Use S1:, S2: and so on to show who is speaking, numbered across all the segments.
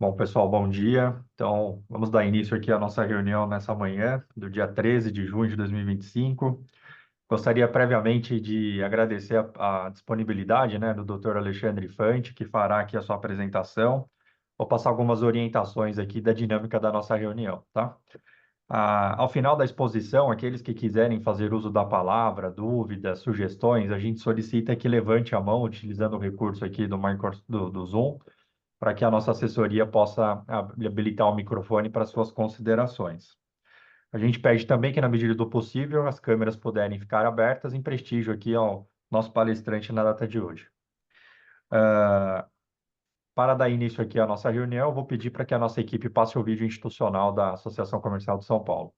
S1: Bom, pessoal, bom dia. Então, vamos dar início aqui à nossa reunião nessa manhã, do dia 13 de junho de 2025. Gostaria previamente de agradecer a disponibilidade, né, do Dr. Alexandre Fante, que fará aqui a sua apresentação. Vou passar algumas orientações aqui da dinâmica da nossa reunião, tá? Ao final da exposição, aqueles que quiserem fazer uso da palavra, dúvidas, sugestões, a gente solicita que levante a mão utilizando o recurso aqui do Zoom, para que a nossa assessoria possa habilitar o microfone para suas considerações. A gente pede também que, na medida do possível, as câmeras puderem ficar abertas em prestígio aqui ao nosso palestrante na data de hoje. Para dar início aqui à nossa reunião, eu vou pedir para que a nossa equipe passe o vídeo institucional da Associação Comercial de São Paulo.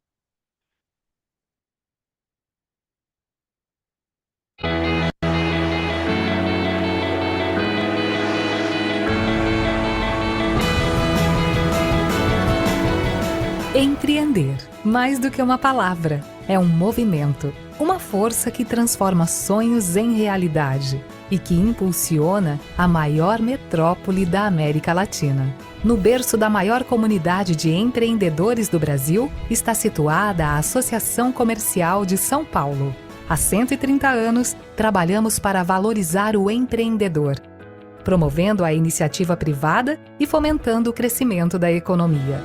S2: Empreender, mais do que uma palavra, é um movimento, uma força que transforma sonhos em realidade e que impulsiona a maior metrópole da América Latina. No berço da maior comunidade de empreendedores do Brasil está situada a Associação Comercial de São Paulo. Há 130 anos, trabalhamos para valorizar o empreendedor, promovendo a iniciativa privada e fomentando o crescimento da economia.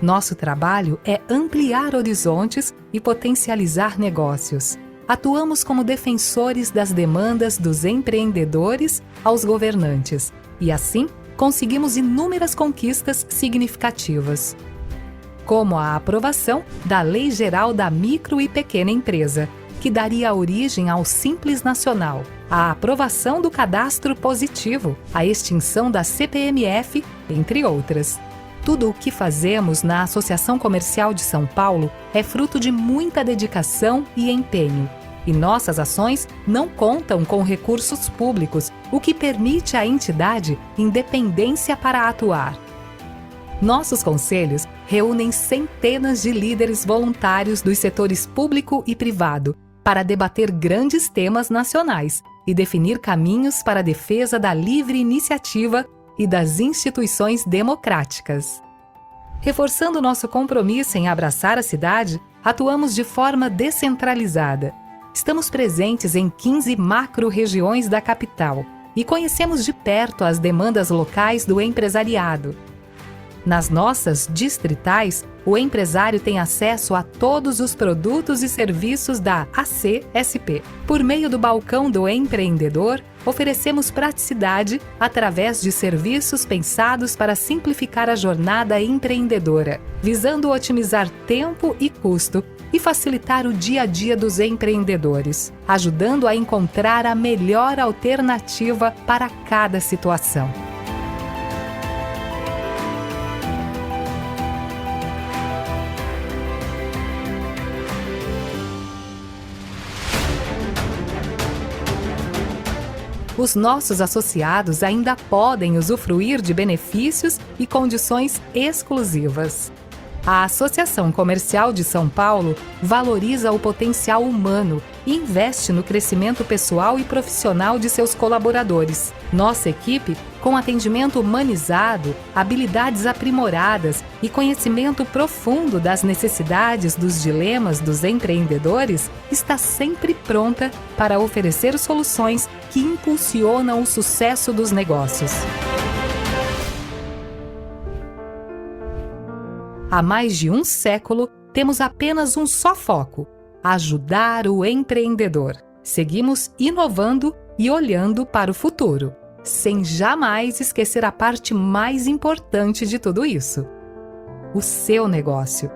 S2: Nosso trabalho é ampliar horizontes e potencializar negócios. Atuamos como defensores das demandas dos empreendedores aos governantes e, assim, conseguimos inúmeras conquistas significativas, como a aprovação da Lei Geral da Micro e Pequena Empresa, que daria origem ao Simples Nacional, a aprovação do Cadastro Positivo, a extinção da CPMF, entre outras. Tudo o que fazemos na Associação Comercial de São Paulo é fruto de muita dedicação e empenho. E nossas ações não contam com recursos públicos, o que permite à entidade independência para atuar. Nossos conselhos reúnem centenas de líderes voluntários dos setores público e privado para debater grandes temas nacionais e definir caminhos para a defesa da livre iniciativa e das instituições democráticas. Reforçando nosso compromisso em abraçar a cidade, atuamos de forma descentralizada. Estamos presentes em 15 macro-regiões da capital e conhecemos de perto as demandas locais do empresariado. Nas nossas distritais, o empresário tem acesso a todos os produtos e serviços da ACSP. Por meio do balcão do empreendedor, oferecemos praticidade através de serviços pensados para simplificar a jornada empreendedora, visando otimizar tempo e custo e facilitar o dia a dia dos empreendedores, ajudando a encontrar a melhor alternativa para cada situação. Os nossos associados ainda podem usufruir de benefícios e condições exclusivas. A Associação Comercial de São Paulo valoriza o potencial humano e investe no crescimento pessoal e profissional de seus colaboradores. Nossa equipe, com atendimento humanizado, habilidades aprimoradas e conhecimento profundo das necessidades dos dilemas dos empreendedores, está sempre pronta para oferecer soluções que impulsionam o sucesso dos negócios. Há mais de um século, temos apenas um só foco: ajudar o empreendedor. Seguimos inovando e olhando para o futuro, sem jamais esquecer a parte mais importante de tudo isso: o seu negócio.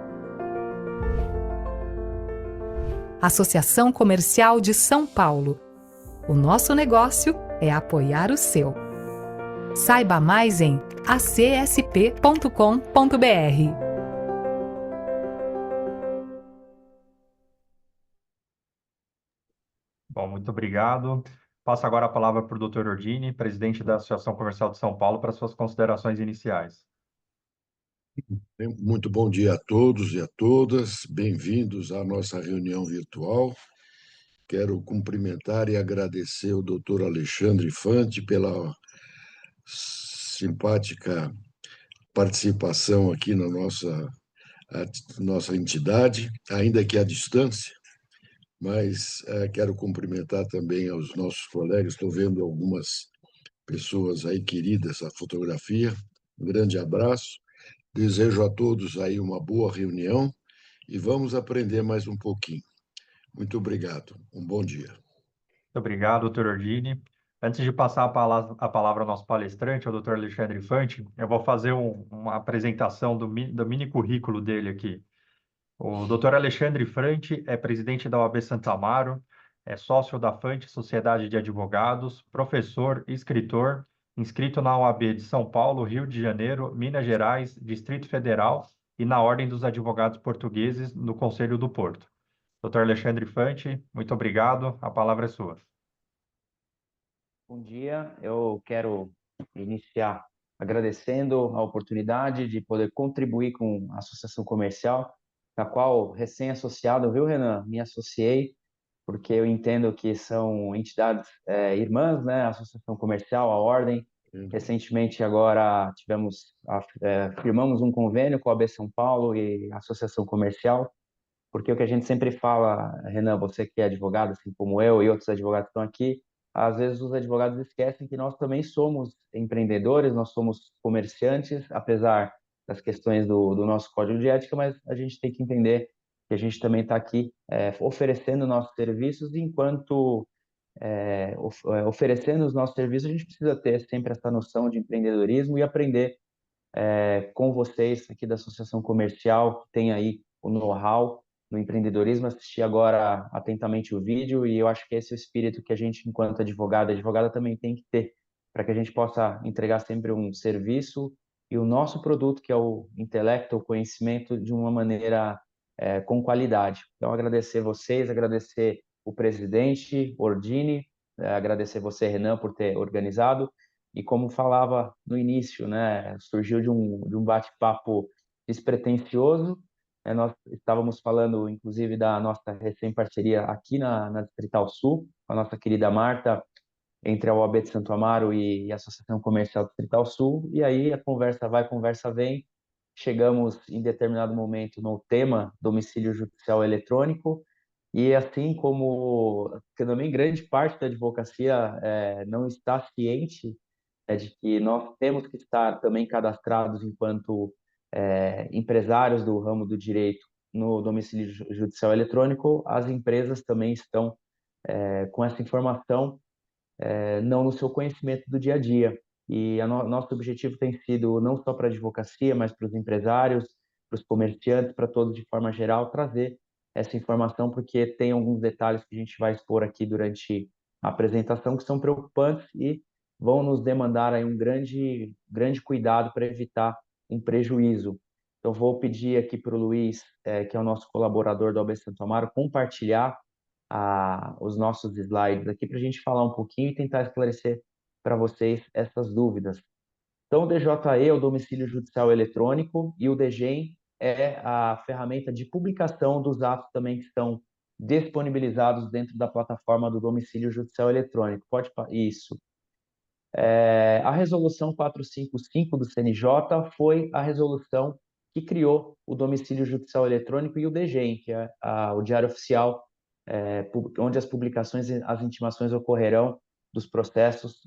S2: Associação Comercial de São Paulo. O nosso negócio é apoiar o seu. Saiba mais em acsp.com.br.
S1: Bom, muito obrigado. Passo agora a palavra para o Dr. Ordini, presidente da Associação Comercial de São Paulo, para suas considerações iniciais.
S3: Muito bom dia a todos e a todas. Bem-vindos à nossa reunião virtual. Quero cumprimentar e agradecer o doutor Alexandre Fante pela simpática participação aqui na nossa entidade, ainda que à distância, mas quero cumprimentar também aos nossos colegas. Estou vendo algumas pessoas aí queridas, a fotografia. Um grande abraço. Desejo a todos aí uma boa reunião e vamos aprender mais um pouquinho. Muito obrigado. Um bom dia.
S1: Muito obrigado, doutor Ordini. Antes de passar a palavra ao nosso palestrante, ao doutor Alexandre Infante, eu vou fazer uma apresentação do mini currículo dele aqui. O doutor Alexandre Infante é presidente da OAB Santo Amaro, é sócio da Fante Sociedade de Advogados, professor, escritor, inscrito na OAB de São Paulo, Rio de Janeiro, Minas Gerais, Distrito Federal e na Ordem dos Advogados Portugueses no Conselho do Porto. Doutor Alexandre Infante, muito obrigado. A palavra é sua.
S4: Bom dia, eu quero iniciar agradecendo a oportunidade de poder contribuir com a Associação Comercial, da qual, recém-associado, viu, Renan? Me associei, porque eu entendo que são entidades irmãs, né? A Associação Comercial, a Ordem. Recentemente, agora, firmamos um convênio com a AB São Paulo e a Associação Comercial, porque o que a gente sempre fala, Renan, você que é advogado, assim como eu e outros advogados que estão aqui, às vezes os advogados esquecem que nós também somos empreendedores, nós somos comerciantes, apesar das questões do nosso código de ética, mas a gente tem que entender que a gente também está aqui oferecendo nossos serviços, e enquanto oferecendo os nossos serviços, a gente precisa ter sempre essa noção de empreendedorismo e aprender com vocês aqui da Associação Comercial, que tem aí o know-how no empreendedorismo. Assisti agora atentamente o vídeo e eu acho que esse é o espírito que a gente, enquanto advogada também tem que ter, para que a gente possa entregar sempre um serviço e o nosso produto, que é o intelecto, o conhecimento, de uma maneira com qualidade. Então, agradecer vocês, agradecer o presidente Ordini, agradecer você, Renan, por ter organizado. E como falava no início, né, surgiu de um bate-papo despretensioso. Nós estávamos falando, inclusive, da nossa recém-parceria aqui na Distrital Sul, com a nossa querida Marta, entre a OAB de Santo Amaro e a Associação Comercial Distrital Sul. E aí a conversa vai, conversa vem. Chegamos, em determinado momento, no tema domicílio judicial eletrônico. E assim como também grande parte da advocacia não está ciente de que nós temos que estar também cadastrados enquanto empresários do ramo do direito no domicílio judicial eletrônico, as empresas também estão com essa informação não no seu conhecimento do dia a dia. E nosso objetivo tem sido, não só para a advocacia, mas para os empresários, para os comerciantes, para todos de forma geral, trazer essa informação, porque tem alguns detalhes que a gente vai expor aqui durante a apresentação que são preocupantes e vão nos demandar aí um grande cuidado para evitar um prejuízo. Então, vou pedir aqui para o Luiz, que é o nosso colaborador do OAB Santo Amaro, compartilhar os nossos slides aqui para a gente falar um pouquinho e tentar esclarecer para vocês essas dúvidas. Então, o DJE é o domicílio judicial eletrônico e o DGEM é a ferramenta de publicação dos atos também que estão disponibilizados dentro da plataforma do domicílio judicial eletrônico. Isso. A resolução 455 do CNJ foi a resolução que criou o domicílio judicial eletrônico e o DGEM, que é o Diário Oficial, onde as publicações e as intimações ocorrerão dos processos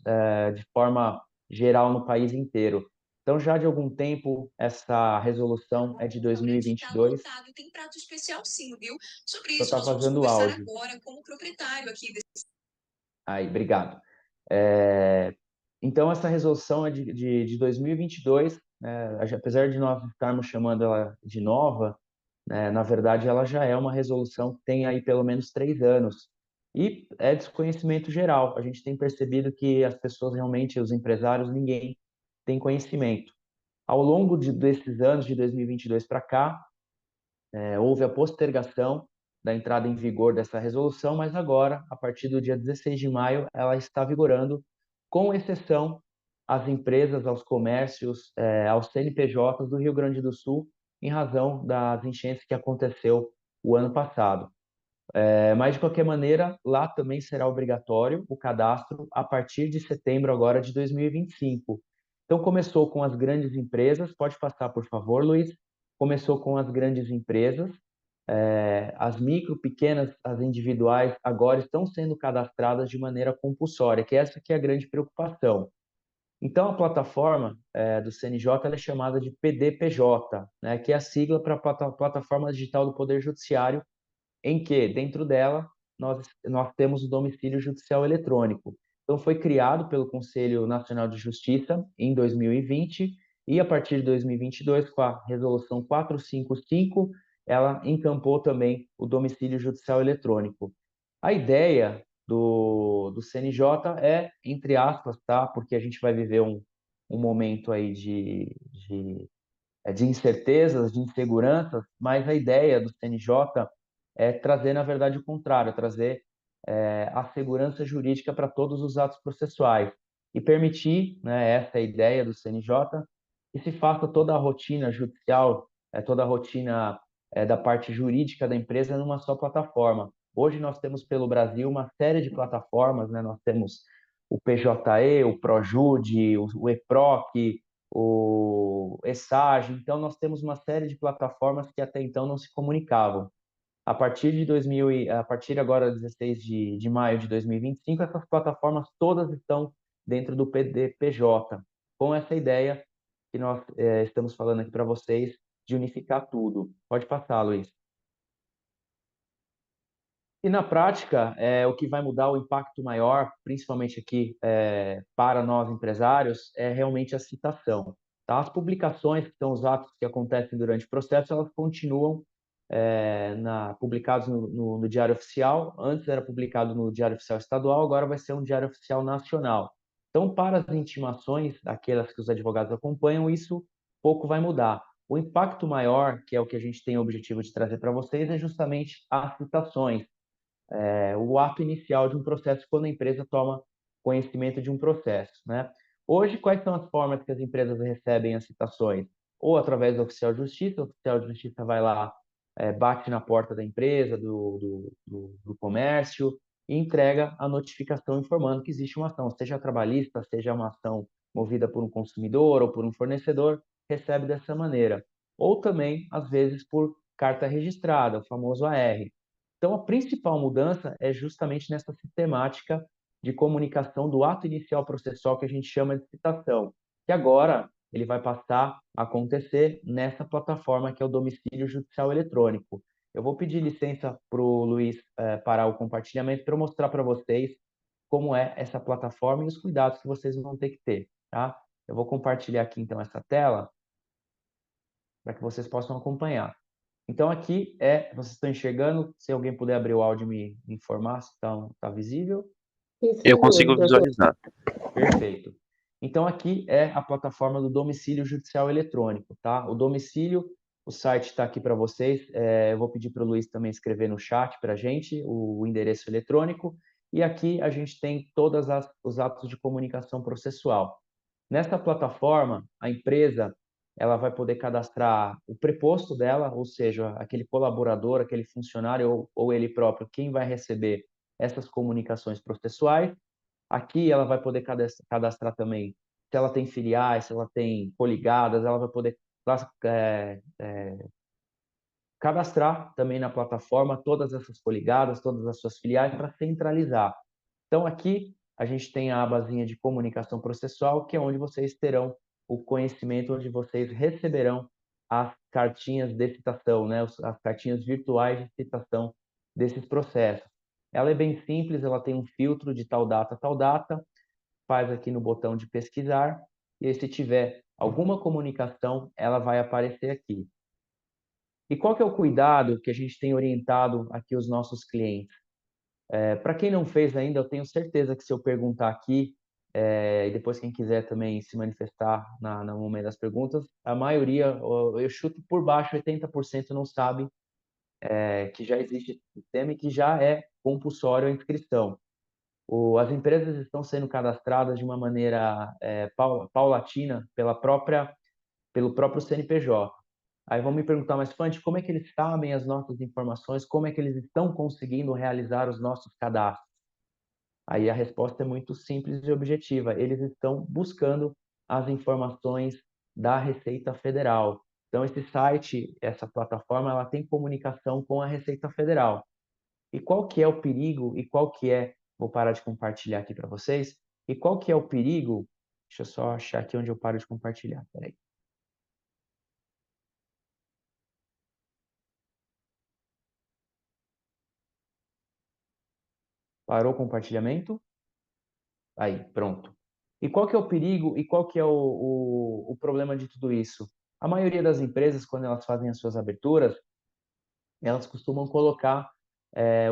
S4: de forma geral no país inteiro. Então, já de algum tempo, essa resolução é de 2022. Tem prato especial sim, viu? Sobre isso, nós vamos conversar agora com o proprietário aqui desse... Aí, obrigado. Então, essa resolução é de 2022, né? Apesar de nós estarmos chamando ela de nova, na verdade, ela já é uma resolução que tem aí pelo menos 3 anos. E é desconhecimento geral. A gente tem percebido que as pessoas realmente, os empresários, ninguém tem conhecimento. Ao longo desses anos, de 2022 para cá, houve a postergação da entrada em vigor dessa resolução, mas agora, a partir do dia 16 de maio, ela está vigorando, com exceção às empresas, aos comércios, aos CNPJs do Rio Grande do Sul, em razão das enchentes que aconteceu o ano passado. Mas, de qualquer maneira, lá também será obrigatório o cadastro a partir de setembro agora de 2025. Então, começou com as grandes empresas, pode passar, por favor, Luiz. Começou com as grandes empresas, as micro, pequenas, as individuais, agora estão sendo cadastradas de maneira compulsória, que essa que é a grande preocupação. Então, a plataforma do CNJ ela é chamada de PDPJ, né, que é a sigla para a Plataforma Digital do Poder Judiciário, em que, dentro dela, nós temos o domicílio judicial eletrônico. Então, foi criado pelo Conselho Nacional de Justiça em 2020 e, a partir de 2022, com a Resolução 455, ela encampou também o domicílio judicial eletrônico. A ideia do CNJ é, entre aspas, tá? Porque a gente vai viver um momento aí de incertezas, de inseguranças, mas a ideia do CNJ é trazer, na verdade, o contrário, trazer a segurança jurídica para todos os atos processuais e permitir, né, essa é a ideia do CNJ, que se faça toda a rotina judicial, toda a rotina da parte jurídica da empresa numa só plataforma. Hoje nós temos pelo Brasil uma série de plataformas, né? Nós temos o PJE, o Projude, o EPROC, o ESAG. Então, nós temos uma série de plataformas que até então não se comunicavam. A partir agora, 16 de maio de 2025, essas plataformas todas estão dentro do PDPJ, com essa ideia que nós estamos falando aqui para vocês, de unificar tudo. Pode passar, Luiz. E na prática, o que vai mudar o impacto maior, principalmente aqui para nós empresários, é realmente a citação. Tá? As publicações, que são os atos que acontecem durante o processo, elas continuam publicados no Diário Oficial. Antes era publicado no Diário Oficial Estadual, agora vai ser um Diário Oficial Nacional. Então, para as intimações, aquelas que os advogados acompanham, isso pouco vai mudar. O impacto maior, que é o que a gente tem o objetivo de trazer para vocês, é justamente as citações, o ato inicial de um processo quando a empresa toma conhecimento de um processo, né? Hoje, quais são as formas que as empresas recebem as citações? Ou através do oficial de justiça, o oficial de justiça vai lá, bate na porta da empresa, do comércio, e entrega a notificação informando que existe uma ação, seja trabalhista, seja uma ação movida por um consumidor ou por um fornecedor, recebe dessa maneira. Ou também, às vezes, por carta registrada, o famoso AR. Então, a principal mudança é justamente nessa sistemática de comunicação do ato inicial processual que a gente chama de citação, que agora ele vai passar a acontecer nessa plataforma que é o domicílio judicial eletrônico. Eu vou pedir licença para o Luiz parar o compartilhamento para eu mostrar para vocês como é essa plataforma e os cuidados que vocês vão ter que ter, tá? Eu vou compartilhar aqui então essa tela para que vocês possam acompanhar. Então, aqui vocês estão enxergando, se alguém puder abrir o áudio e me informar se está visível.
S5: Eu consigo visualizar.
S4: Perfeito. Então, aqui é a plataforma do domicílio judicial eletrônico, tá? O domicílio, o site está aqui para vocês. Eu vou pedir para o Luiz também escrever no chat para a gente o endereço eletrônico. E aqui a gente tem todos os atos de comunicação processual. Nessa plataforma, a empresa ela vai poder cadastrar o preposto dela, ou seja, aquele colaborador, aquele funcionário ou ele próprio, quem vai receber essas comunicações processuais. Aqui ela vai poder cadastrar também se ela tem filiais, se ela tem coligadas, ela vai poder cadastrar também na plataforma todas essas coligadas, todas as suas filiais para centralizar. Então aqui a gente tem a abazinha de comunicação processual, que é onde vocês terão o conhecimento, onde vocês receberão as cartinhas de citação, né? As cartinhas virtuais de citação desses processos. Ela é bem simples, ela tem um filtro de tal data, faz aqui no botão de pesquisar, e aí, se tiver alguma comunicação, ela vai aparecer aqui. E qual que é o cuidado que a gente tem orientado aqui os nossos clientes? Para quem não fez ainda, eu tenho certeza que se eu perguntar aqui, e depois quem quiser também se manifestar no momento das perguntas, a maioria, eu chuto por baixo, 80% não sabe que já existe esse sistema e que já é compulsório a inscrição. As empresas estão sendo cadastradas de uma maneira paulatina pelo próprio CNPJ. Aí vão me perguntar, mas Fante, como é que eles sabem as nossas informações? Como é que eles estão conseguindo realizar os nossos cadastros? Aí a resposta é muito simples e objetiva. Eles estão buscando as informações da Receita Federal. Então, esse site, essa plataforma, ela tem comunicação com a Receita Federal. E qual que é o perigo e qual que é... Vou parar de compartilhar aqui para vocês. E qual que é o perigo? Deixa eu só achar aqui onde eu paro de compartilhar. Peraí. Parou o compartilhamento? Aí, pronto. E qual que é o perigo e qual que é o problema de tudo isso? A maioria das empresas, quando elas fazem as suas aberturas, elas costumam colocar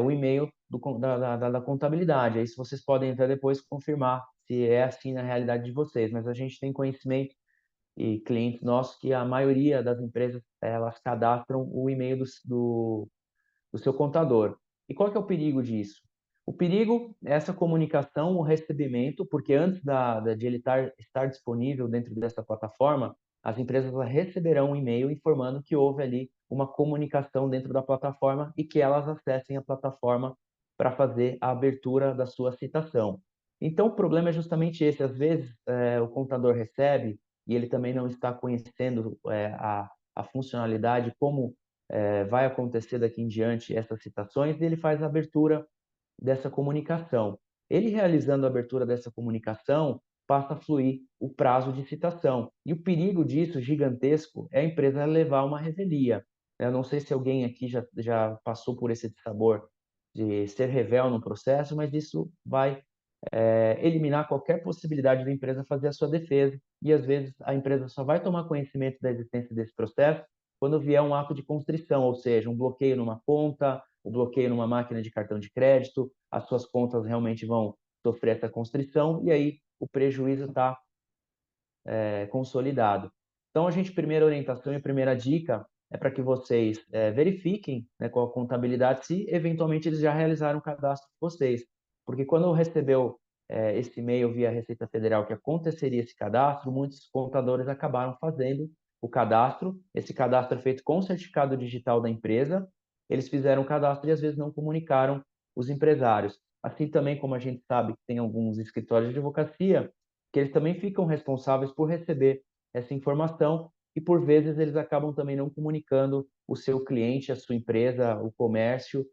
S4: o e-mail da contabilidade. Aí se vocês podem até depois confirmar se é assim na realidade de vocês, mas a gente tem conhecimento e clientes nossos que a maioria das empresas, elas cadastram o e-mail do seu contador. E qual que é o perigo disso? O perigo é essa comunicação, o recebimento, porque antes de ele estar disponível dentro dessa plataforma, as empresas receberão um e-mail informando que houve ali uma comunicação dentro da plataforma e que elas acessem a plataforma para fazer a abertura da sua citação. Então, o problema é justamente esse. Às vezes, o contador recebe e ele também não está conhecendo a funcionalidade, como vai acontecer daqui em diante essas citações, e ele faz a abertura dessa comunicação. Ele realizando a abertura dessa comunicação, passa a fluir o prazo de citação. E o perigo disso, gigantesco, é a empresa levar uma revelia. Eu não sei se alguém aqui já passou por esse sabor de ser revel no processo, mas isso vai eliminar qualquer possibilidade da empresa fazer a sua defesa, e às vezes a empresa só vai tomar conhecimento da existência desse processo quando vier um ato de constrição, ou seja, um bloqueio numa conta, um bloqueio numa máquina de cartão de crédito, as suas contas realmente vão sofrer essa constrição, e aí o prejuízo está consolidado. Então, a gente, primeira orientação e primeira dica é para que vocês verifiquem, né, com a contabilidade se eventualmente eles já realizaram o cadastro de vocês. Porque quando recebeu esse e-mail via Receita Federal que aconteceria esse cadastro, muitos contadores acabaram fazendo o cadastro. Esse cadastro é feito com o certificado digital da empresa. Eles fizeram o cadastro e às vezes não comunicaram os empresários. Assim também como a gente sabe que tem alguns escritórios de advocacia que eles também ficam responsáveis por receber essa informação e, por vezes, eles acabam também não comunicando o seu cliente, a sua empresa, o comércio,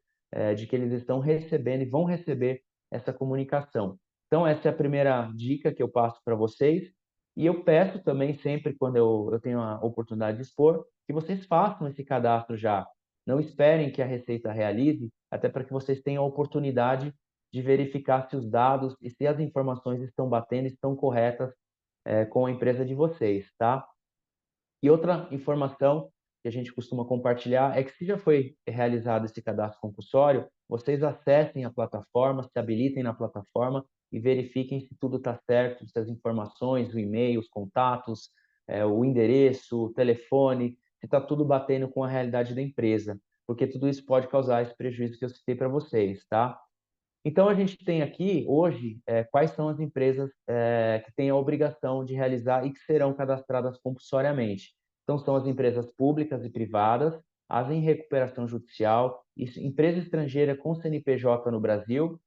S4: de que eles estão recebendo e vão receber essa comunicação. Então, essa é a primeira dica que eu passo para vocês. E eu peço também, sempre quando eu tenho a oportunidade de expor, que vocês façam esse cadastro já. Não esperem que a Receita realize, até para que vocês tenham a oportunidade de verificar se os dados e se as informações estão batendo, estão corretas com a empresa de vocês, tá? E outra informação que a gente costuma compartilhar é que se já foi realizado esse cadastro compulsório, vocês acessem a plataforma, se habilitem na plataforma e verifiquem se tudo está certo, se as informações, o e-mail, os contatos, o endereço, o telefone, se está tudo batendo com a realidade da empresa, porque tudo isso pode causar esse prejuízo que eu citei para vocês, tá? Então, a gente tem aqui, hoje, quais são as empresas que têm a obrigação de realizar e que serão cadastradas compulsoriamente. Então, são as empresas públicas e privadas, as em recuperação judicial, empresa estrangeira com CNPJ no Brasil,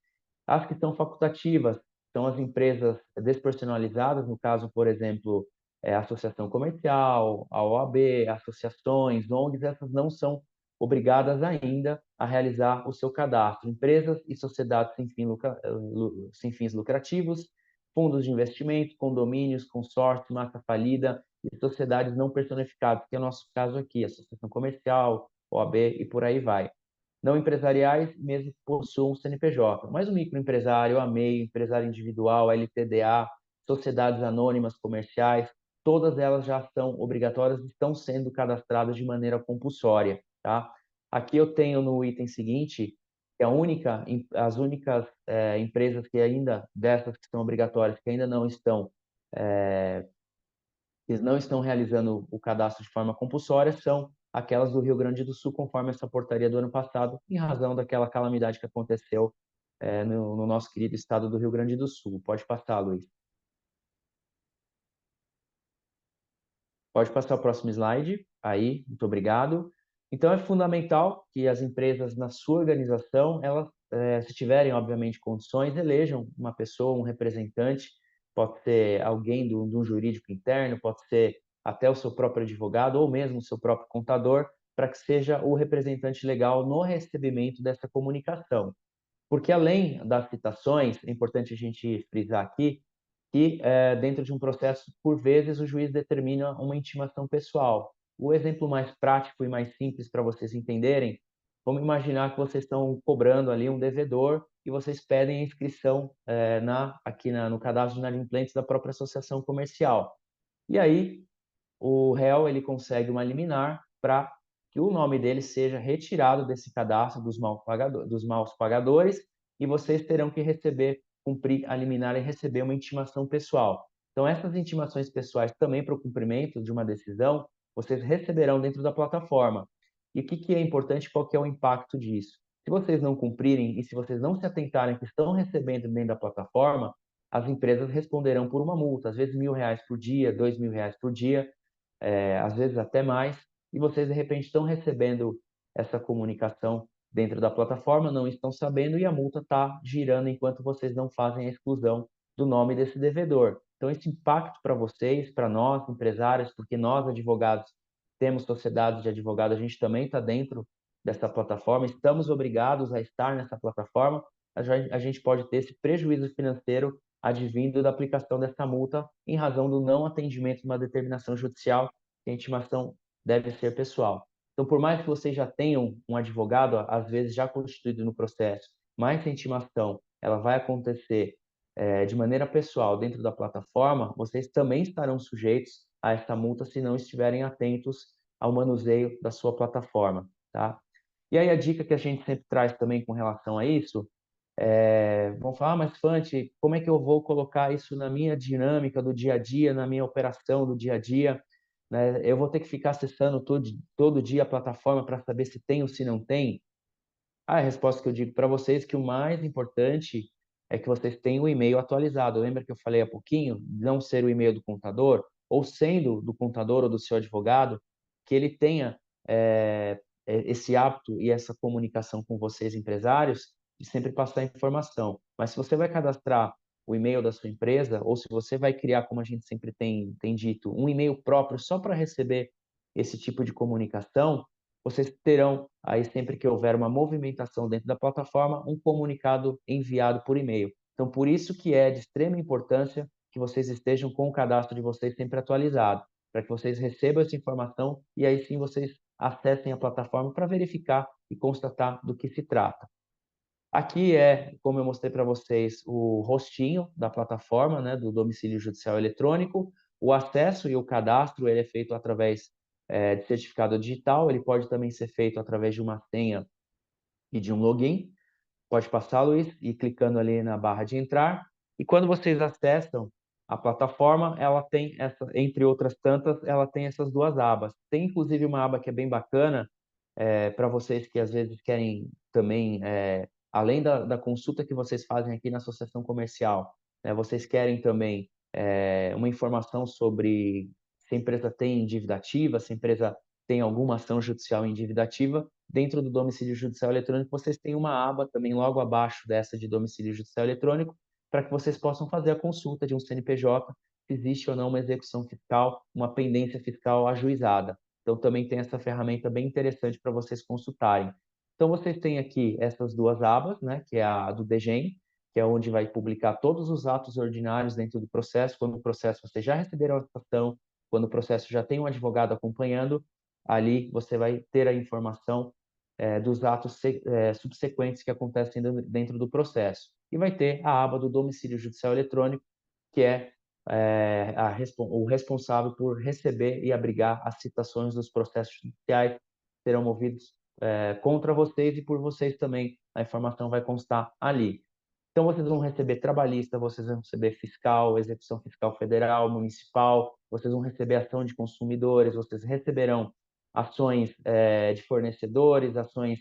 S4: as que são facultativas, são as empresas despersonalizadas, no caso, por exemplo, associação comercial, a OAB, associações, ONGs, essas não são obrigadas ainda a realizar o seu cadastro. Empresas e sociedades sem fins lucrativos, fundos de investimento, condomínios, consórcios, marca falida e sociedades não personificadas, que é o nosso caso aqui, associação comercial, OAB e por aí vai. Não empresariais, mesmo que possuam CNPJ. Mas o microempresário, a MEI, empresário individual, a LTDA, sociedades anônimas comerciais, todas elas já são obrigatórias e estão sendo cadastradas de maneira compulsória, tá? Aqui eu tenho no item seguinte, que as únicas empresas que ainda, dessas que são obrigatórias, que ainda não estão realizando o cadastro de forma compulsória são aquelas do Rio Grande do Sul, conforme essa portaria do ano passado, em razão daquela calamidade que aconteceu no nosso querido estado do Rio Grande do Sul. Pode passar, Luiz. Pode passar o próximo slide. Aí, muito obrigado. Então, é fundamental que as empresas, na sua organização, elas, se tiverem, obviamente, condições, elejam uma pessoa, um representante, pode ser alguém de um jurídico interno, pode ser até o seu próprio advogado ou mesmo o seu próprio contador, para que seja o representante legal no recebimento dessa comunicação. Porque, além das citações, é importante a gente frisar aqui que, dentro de um processo, por vezes, o juiz determina uma intimação pessoal. O exemplo mais prático e mais simples para vocês entenderem, vamos imaginar que vocês estão cobrando ali um devedor e vocês pedem a inscrição no cadastro de inadimplentes da própria associação comercial. E aí, o réu ele consegue uma liminar para que o nome dele seja retirado desse cadastro dos maus pagadores e vocês terão que cumprir a liminar e receber uma intimação pessoal. Então, essas intimações pessoais também para o cumprimento de uma decisão, vocês receberão dentro da plataforma. E o que é importante, qual que é o impacto disso? Se vocês não cumprirem e se vocês não se atentarem que estão recebendo dentro da plataforma, as empresas responderão por uma multa, às vezes R$ 1.000 por dia, R$ 2.000 por dia, às vezes até mais, e vocês de repente estão recebendo essa comunicação dentro da plataforma, não estão sabendo e a multa está girando enquanto vocês não fazem a exclusão do nome desse devedor. Então, esse impacto para vocês, para nós, empresários, porque nós, advogados, temos sociedades de advogados, a gente também está dentro dessa plataforma, estamos obrigados a estar nessa plataforma, a gente pode ter esse prejuízo financeiro advindo da aplicação dessa multa em razão do não atendimento de uma determinação judicial, que a intimação deve ser pessoal. Então, por mais que vocês já tenham um advogado, às vezes já constituído no processo, mas a intimação ela vai acontecer de maneira pessoal dentro da plataforma, vocês também estarão sujeitos a essa multa se não estiverem atentos ao manuseio da sua plataforma, tá? E aí a dica que a gente sempre traz também com relação a isso vão falar, mas Fante, como é que eu vou colocar isso na minha dinâmica do dia a dia, na minha operação do dia a dia? Né? Eu vou ter que ficar acessando todo dia a plataforma para saber se tem ou se não tem? A resposta que eu digo para vocês é que o mais importante é que vocês tenham o e-mail atualizado. Lembra que eu falei há pouquinho, não ser o e-mail do contador, ou sendo do contador ou do seu advogado, que ele tenha esse hábito e essa comunicação com vocês, empresários, de sempre passar informação. Mas se você vai cadastrar o e-mail da sua empresa, ou se você vai criar, como a gente sempre tem dito, um e-mail próprio só para receber esse tipo de comunicação, vocês terão, aí sempre que houver uma movimentação dentro da plataforma, um comunicado enviado por e-mail. Então, por isso que é de extrema importância que vocês estejam com o cadastro de vocês sempre atualizado, para que vocês recebam essa informação e aí sim vocês acessem a plataforma para verificar e constatar do que se trata. Aqui como eu mostrei para vocês, o rostinho da plataforma, né, do domicílio judicial eletrônico. O acesso e o cadastro ele é feito através de certificado digital, ele pode também ser feito através de uma senha e de um login. Pode passar, Luiz, e clicando ali na barra de entrar. E quando vocês acessam a plataforma, ela tem entre outras tantas, ela tem essas duas abas. Tem inclusive uma aba que é bem bacana para vocês que às vezes querem também, além da consulta que vocês fazem aqui na associação comercial, né, vocês querem também uma informação sobre se a empresa tem dívida ativa, se a empresa tem alguma ação judicial em dívida ativa. Dentro do domicílio judicial eletrônico, vocês têm uma aba também logo abaixo dessa de domicílio judicial eletrônico, para que vocês possam fazer a consulta de um CNPJ, se existe ou não uma execução fiscal, uma pendência fiscal ajuizada. Então, também tem essa ferramenta bem interessante para vocês consultarem. Então, vocês têm aqui essas duas abas, né, que é a do DGEM, que é onde vai publicar todos os atos ordinários dentro do processo. Quando o processo vocês já receberam a citação, quando o processo já tem um advogado acompanhando, ali você vai ter a informação dos atos subsequentes que acontecem dentro do processo. E vai ter a aba do domicílio judicial eletrônico, que é o responsável por receber e abrigar as citações dos processos judiciais que serão movidos contra vocês e por vocês também. A informação vai constar ali. Então, vocês vão receber trabalhista, vocês vão receber fiscal, execução fiscal federal, municipal, vocês vão receber ação de consumidores, vocês receberão ações de fornecedores, ações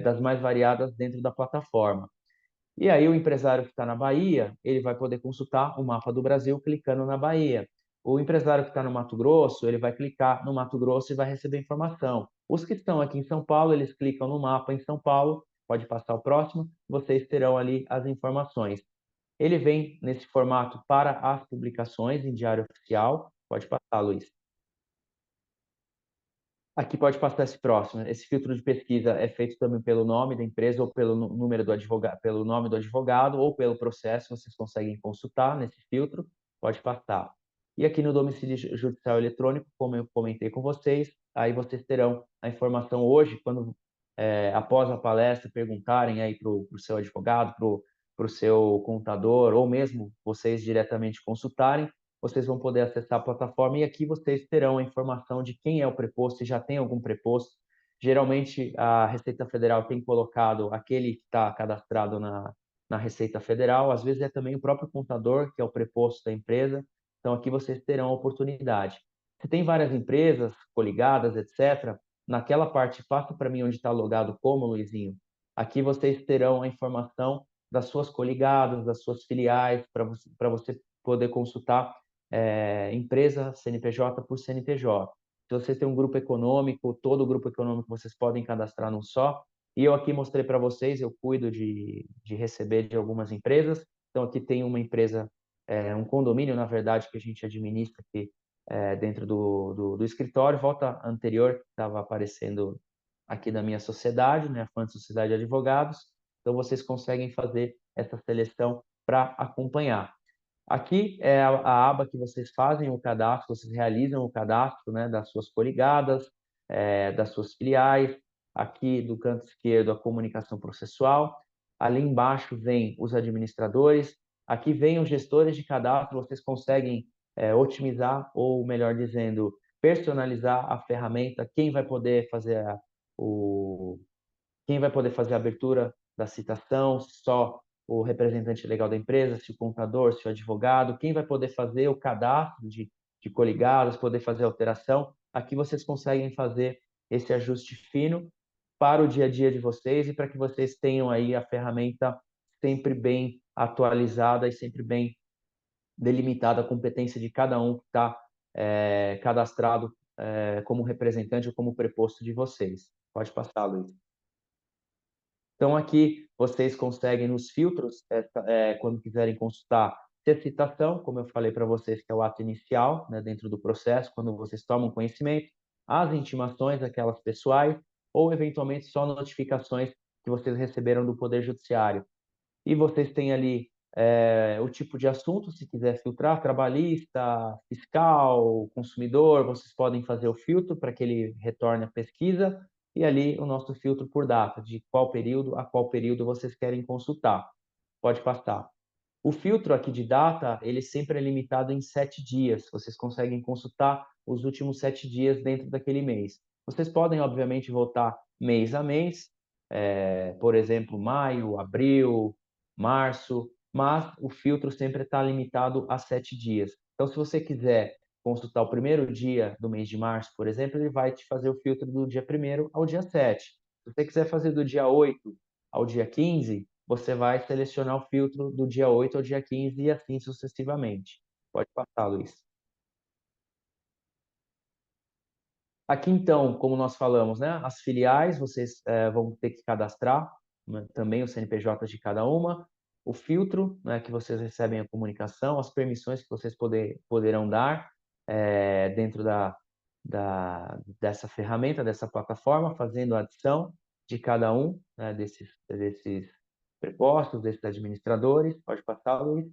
S4: das mais variadas dentro da plataforma. E aí o empresário que está na Bahia, ele vai poder consultar o mapa do Brasil clicando na Bahia. O empresário que está no Mato Grosso, ele vai clicar no Mato Grosso e vai receber informação. Os que estão aqui em São Paulo, eles clicam no mapa em São Paulo, pode passar o próximo, vocês terão ali as informações. Ele vem nesse formato para as publicações em Diário Oficial. Pode passar, Luiz. Aqui pode passar esse próximo. Esse filtro de pesquisa é feito também pelo nome da empresa ou pelo número do advogado, pelo nome do advogado ou pelo processo. Vocês conseguem consultar nesse filtro. Pode passar. E aqui no domicílio judicial eletrônico, como eu comentei com vocês, aí vocês terão a informação hoje, quando após a palestra perguntarem aí para o seu advogado, para o seu contador, ou mesmo vocês diretamente consultarem, vocês vão poder acessar a plataforma e aqui vocês terão a informação de quem é o preposto, se já tem algum preposto. Geralmente, a Receita Federal tem colocado aquele que está cadastrado na Receita Federal, às vezes é também o próprio contador, que é o preposto da empresa. Então, aqui vocês terão a oportunidade. Se tem várias empresas coligadas, etc., naquela parte, passa para mim onde está logado como, Luizinho. Aqui vocês terão a informação das suas coligadas, das suas filiais, para você poder consultar empresa CNPJ por CNPJ. Se você tem um grupo econômico, todo o grupo econômico vocês podem cadastrar num só. E eu aqui mostrei para vocês, eu cuido de receber de algumas empresas. Então, aqui tem uma empresa, um condomínio, na verdade, que a gente administra aqui dentro do escritório. Volta anterior, que estava aparecendo aqui da minha sociedade, né, a Fund Sociedade de Advogados. Então, vocês conseguem fazer essa seleção para acompanhar. Aqui é a aba que vocês fazem o cadastro, vocês realizam o cadastro, né, das suas coligadas, das suas filiais. Aqui do canto esquerdo, a comunicação processual. Ali embaixo vem os administradores. Aqui vem os gestores de cadastro. Vocês conseguem otimizar, ou melhor dizendo, personalizar a ferramenta. Quem vai poder fazer quem vai poder fazer a abertura da citação, só o representante legal da empresa, se o contador, se o advogado, quem vai poder fazer o cadastro de coligados, poder fazer alteração. Aqui vocês conseguem fazer esse ajuste fino para o dia a dia de vocês e para que vocês tenham aí a ferramenta sempre bem atualizada e sempre bem delimitada a competência de cada um que está cadastrado como representante ou como preposto de vocês. Pode passar, Luiz. Então, aqui vocês conseguem nos filtros, quando quiserem consultar, ter citação, como eu falei para vocês, que é o ato inicial, né, dentro do processo, quando vocês tomam conhecimento, as intimações, aquelas pessoais, ou eventualmente só notificações que vocês receberam do Poder Judiciário. E vocês têm ali o tipo de assunto, se quiser filtrar, trabalhista, fiscal, consumidor, vocês podem fazer o filtro para que ele retorne a pesquisa, e ali o nosso filtro por data, de qual período a qual período vocês querem consultar. Pode passar. O filtro aqui de data, ele sempre é limitado em 7 dias. Vocês conseguem consultar os últimos 7 dias dentro daquele mês. Vocês podem, obviamente, voltar mês a mês, por exemplo, maio, abril, março, mas o filtro sempre está limitado a 7 dias. Então, se você quiser consultar o primeiro dia do mês de março, por exemplo, ele vai te fazer o filtro do dia 1º ao dia 7. Se você quiser fazer do dia 8 ao dia 15, você vai selecionar o filtro do dia 8 ao dia 15 e assim sucessivamente. Pode passar, Luiz. Aqui, então, como nós falamos, né, as filiais, vocês vão ter que cadastrar, né, também o CNPJ de cada uma, o filtro, né, que vocês recebem a comunicação, as permissões que vocês poderão dar dentro dessa ferramenta, dessa plataforma, fazendo a adição de cada um, né, desses prepostos, desses administradores. Pode passar, Luiz.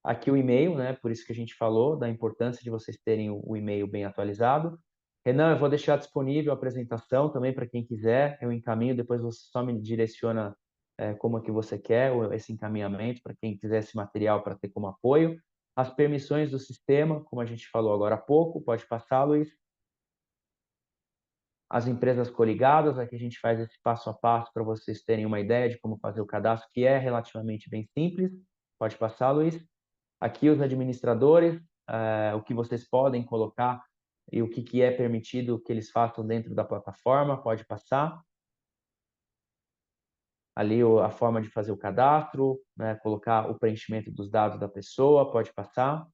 S4: Aqui o e-mail, né? Por isso que a gente falou da importância de vocês terem o e-mail bem atualizado. Renan, eu vou deixar disponível a apresentação também para quem quiser. Eu encaminho, depois você só me direciona como é que você quer esse encaminhamento para quem quiser esse material para ter como apoio. As permissões do sistema, como a gente falou agora há pouco, pode passar, Luiz. As empresas coligadas, aqui a gente faz esse passo a passo para vocês terem uma ideia de como fazer o cadastro, que é relativamente bem simples. Pode passar, Luiz. Aqui os administradores, o que vocês podem colocar e o que é permitido que eles façam dentro da plataforma, pode passar. Ali a forma de fazer o cadastro, né, colocar o preenchimento dos dados da pessoa, pode passar.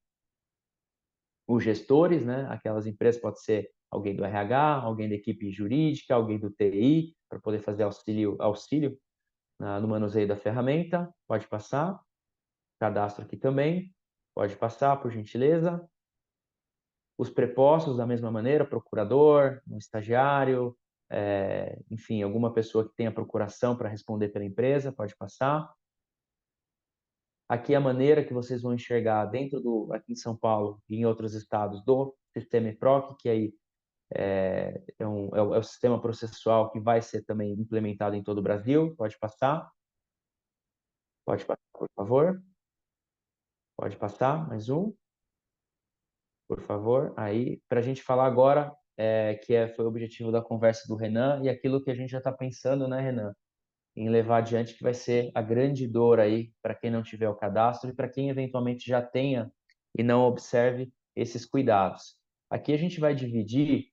S4: os gestores, né? Aquelas empresas, pode ser alguém do RH, alguém da equipe jurídica, alguém do TI, para poder fazer auxílio no manuseio da ferramenta. Pode passar. Cadastro aqui também. Pode passar, por gentileza. Os prepostos, da mesma maneira, procurador, um estagiário, enfim, alguma pessoa que tenha procuração para responder pela empresa, pode passar. Aqui a maneira que vocês vão enxergar aqui em São Paulo e em outros estados do sistema EPROC, que aí é o sistema processual que vai ser também implementado em todo o Brasil. Pode passar. Pode passar, por favor. Pode passar, mais um. Por favor. Aí, para a gente falar agora, foi o objetivo da conversa do Renan e aquilo que a gente já está pensando, né, Renan? Em levar adiante, que vai ser a grande dor aí para quem não tiver o cadastro e para quem eventualmente já tenha e não observe esses cuidados. Aqui a gente vai dividir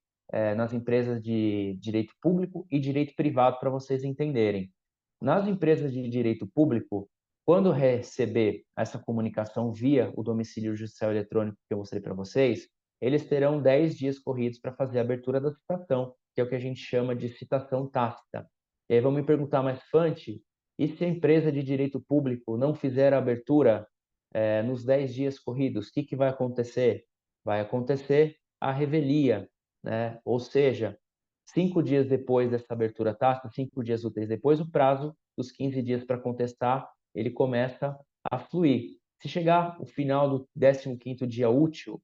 S4: nas empresas de direito público e direito privado para vocês entenderem. Nas empresas de direito público, quando receber essa comunicação via o domicílio judicial eletrônico que eu mostrei para vocês, eles terão 10 dias corridos para fazer a abertura da citação, que é o que a gente chama de citação tácita. E aí vão me perguntar, mas Fante, e se a empresa de direito público não fizer a abertura nos 10 dias corridos, o que vai acontecer? Vai acontecer a revelia, né? Ou seja, 5 dias depois dessa abertura tácita, 5 dias úteis depois, o prazo dos 15 dias para contestar, ele começa a fluir. Se chegar o final do 15º dia útil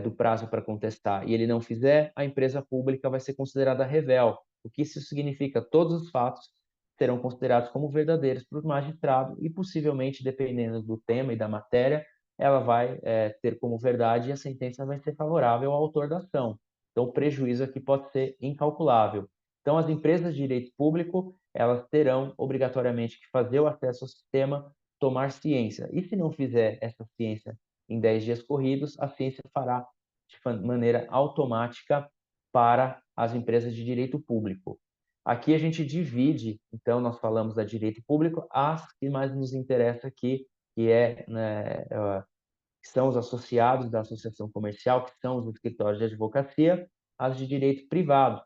S4: do prazo para contestar e ele não fizer, a empresa pública vai ser considerada revel. O que isso significa? Todos os fatos serão considerados como verdadeiros para o magistrado e possivelmente, dependendo do tema e da matéria, ela vai ter como verdade e a sentença vai ser favorável ao autor da ação. Então, o prejuízo aqui pode ser incalculável. Então, as empresas de direito público, elas terão obrigatoriamente que fazer o acesso ao sistema, tomar ciência. E se não fizer essa ciência em 10 dias corridos, a ciência fará de maneira automática para as empresas de direito público. Aqui a gente divide, então nós falamos da direito público, as que mais nos interessa aqui, que são os associados da associação comercial, que são os escritórios de advocacia, as de direito privado.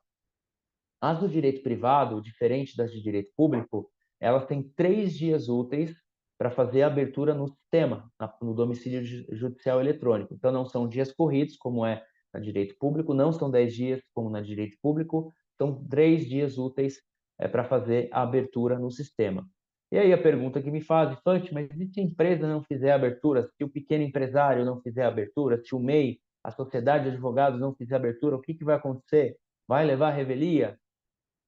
S4: As do direito privado, diferente das de direito público, elas têm 3 dias úteis para fazer a abertura no sistema, no domicílio judicial eletrônico. Então, não são dias corridos, como é na direito público, não são 10 dias, como na direito público, são 3 dias úteis para fazer a abertura no sistema. E aí a pergunta que me faz, Fante, mas e se a empresa não fizer a abertura, se o pequeno empresário não fizer a abertura, se o MEI, a sociedade de advogados não fizer a abertura, o que vai acontecer? Vai levar a revelia?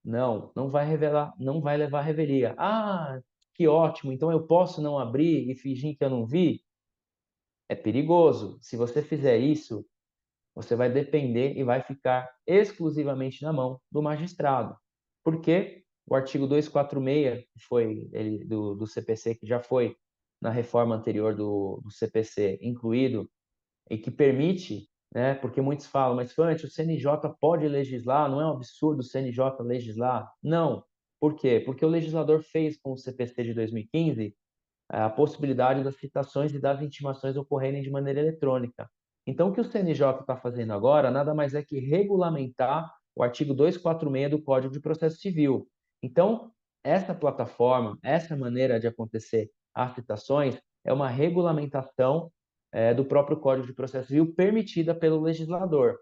S4: Não, não vai revelar, não vai levar a revelia. Ah, que ótimo, então eu posso não abrir e fingir que eu não vi? É perigoso. Se você fizer isso, você vai depender e vai ficar exclusivamente na mão do magistrado. Porque o artigo 246, que foi do CPC, que já foi na reforma anterior do CPC incluído, e que permite, né, porque muitos falam, mas Fante, o CNJ pode legislar, não é um absurdo o CNJ legislar? Não. Por quê? Porque o legislador fez com o CPC de 2015 a possibilidade das citações e das intimações ocorrerem de maneira eletrônica. Então, o que o CNJ está fazendo agora nada mais é que regulamentar o artigo 246 do Código de Processo Civil. Então, essa plataforma, essa maneira de acontecer as citações é uma regulamentação do próprio Código de Processo Civil permitida pelo legislador.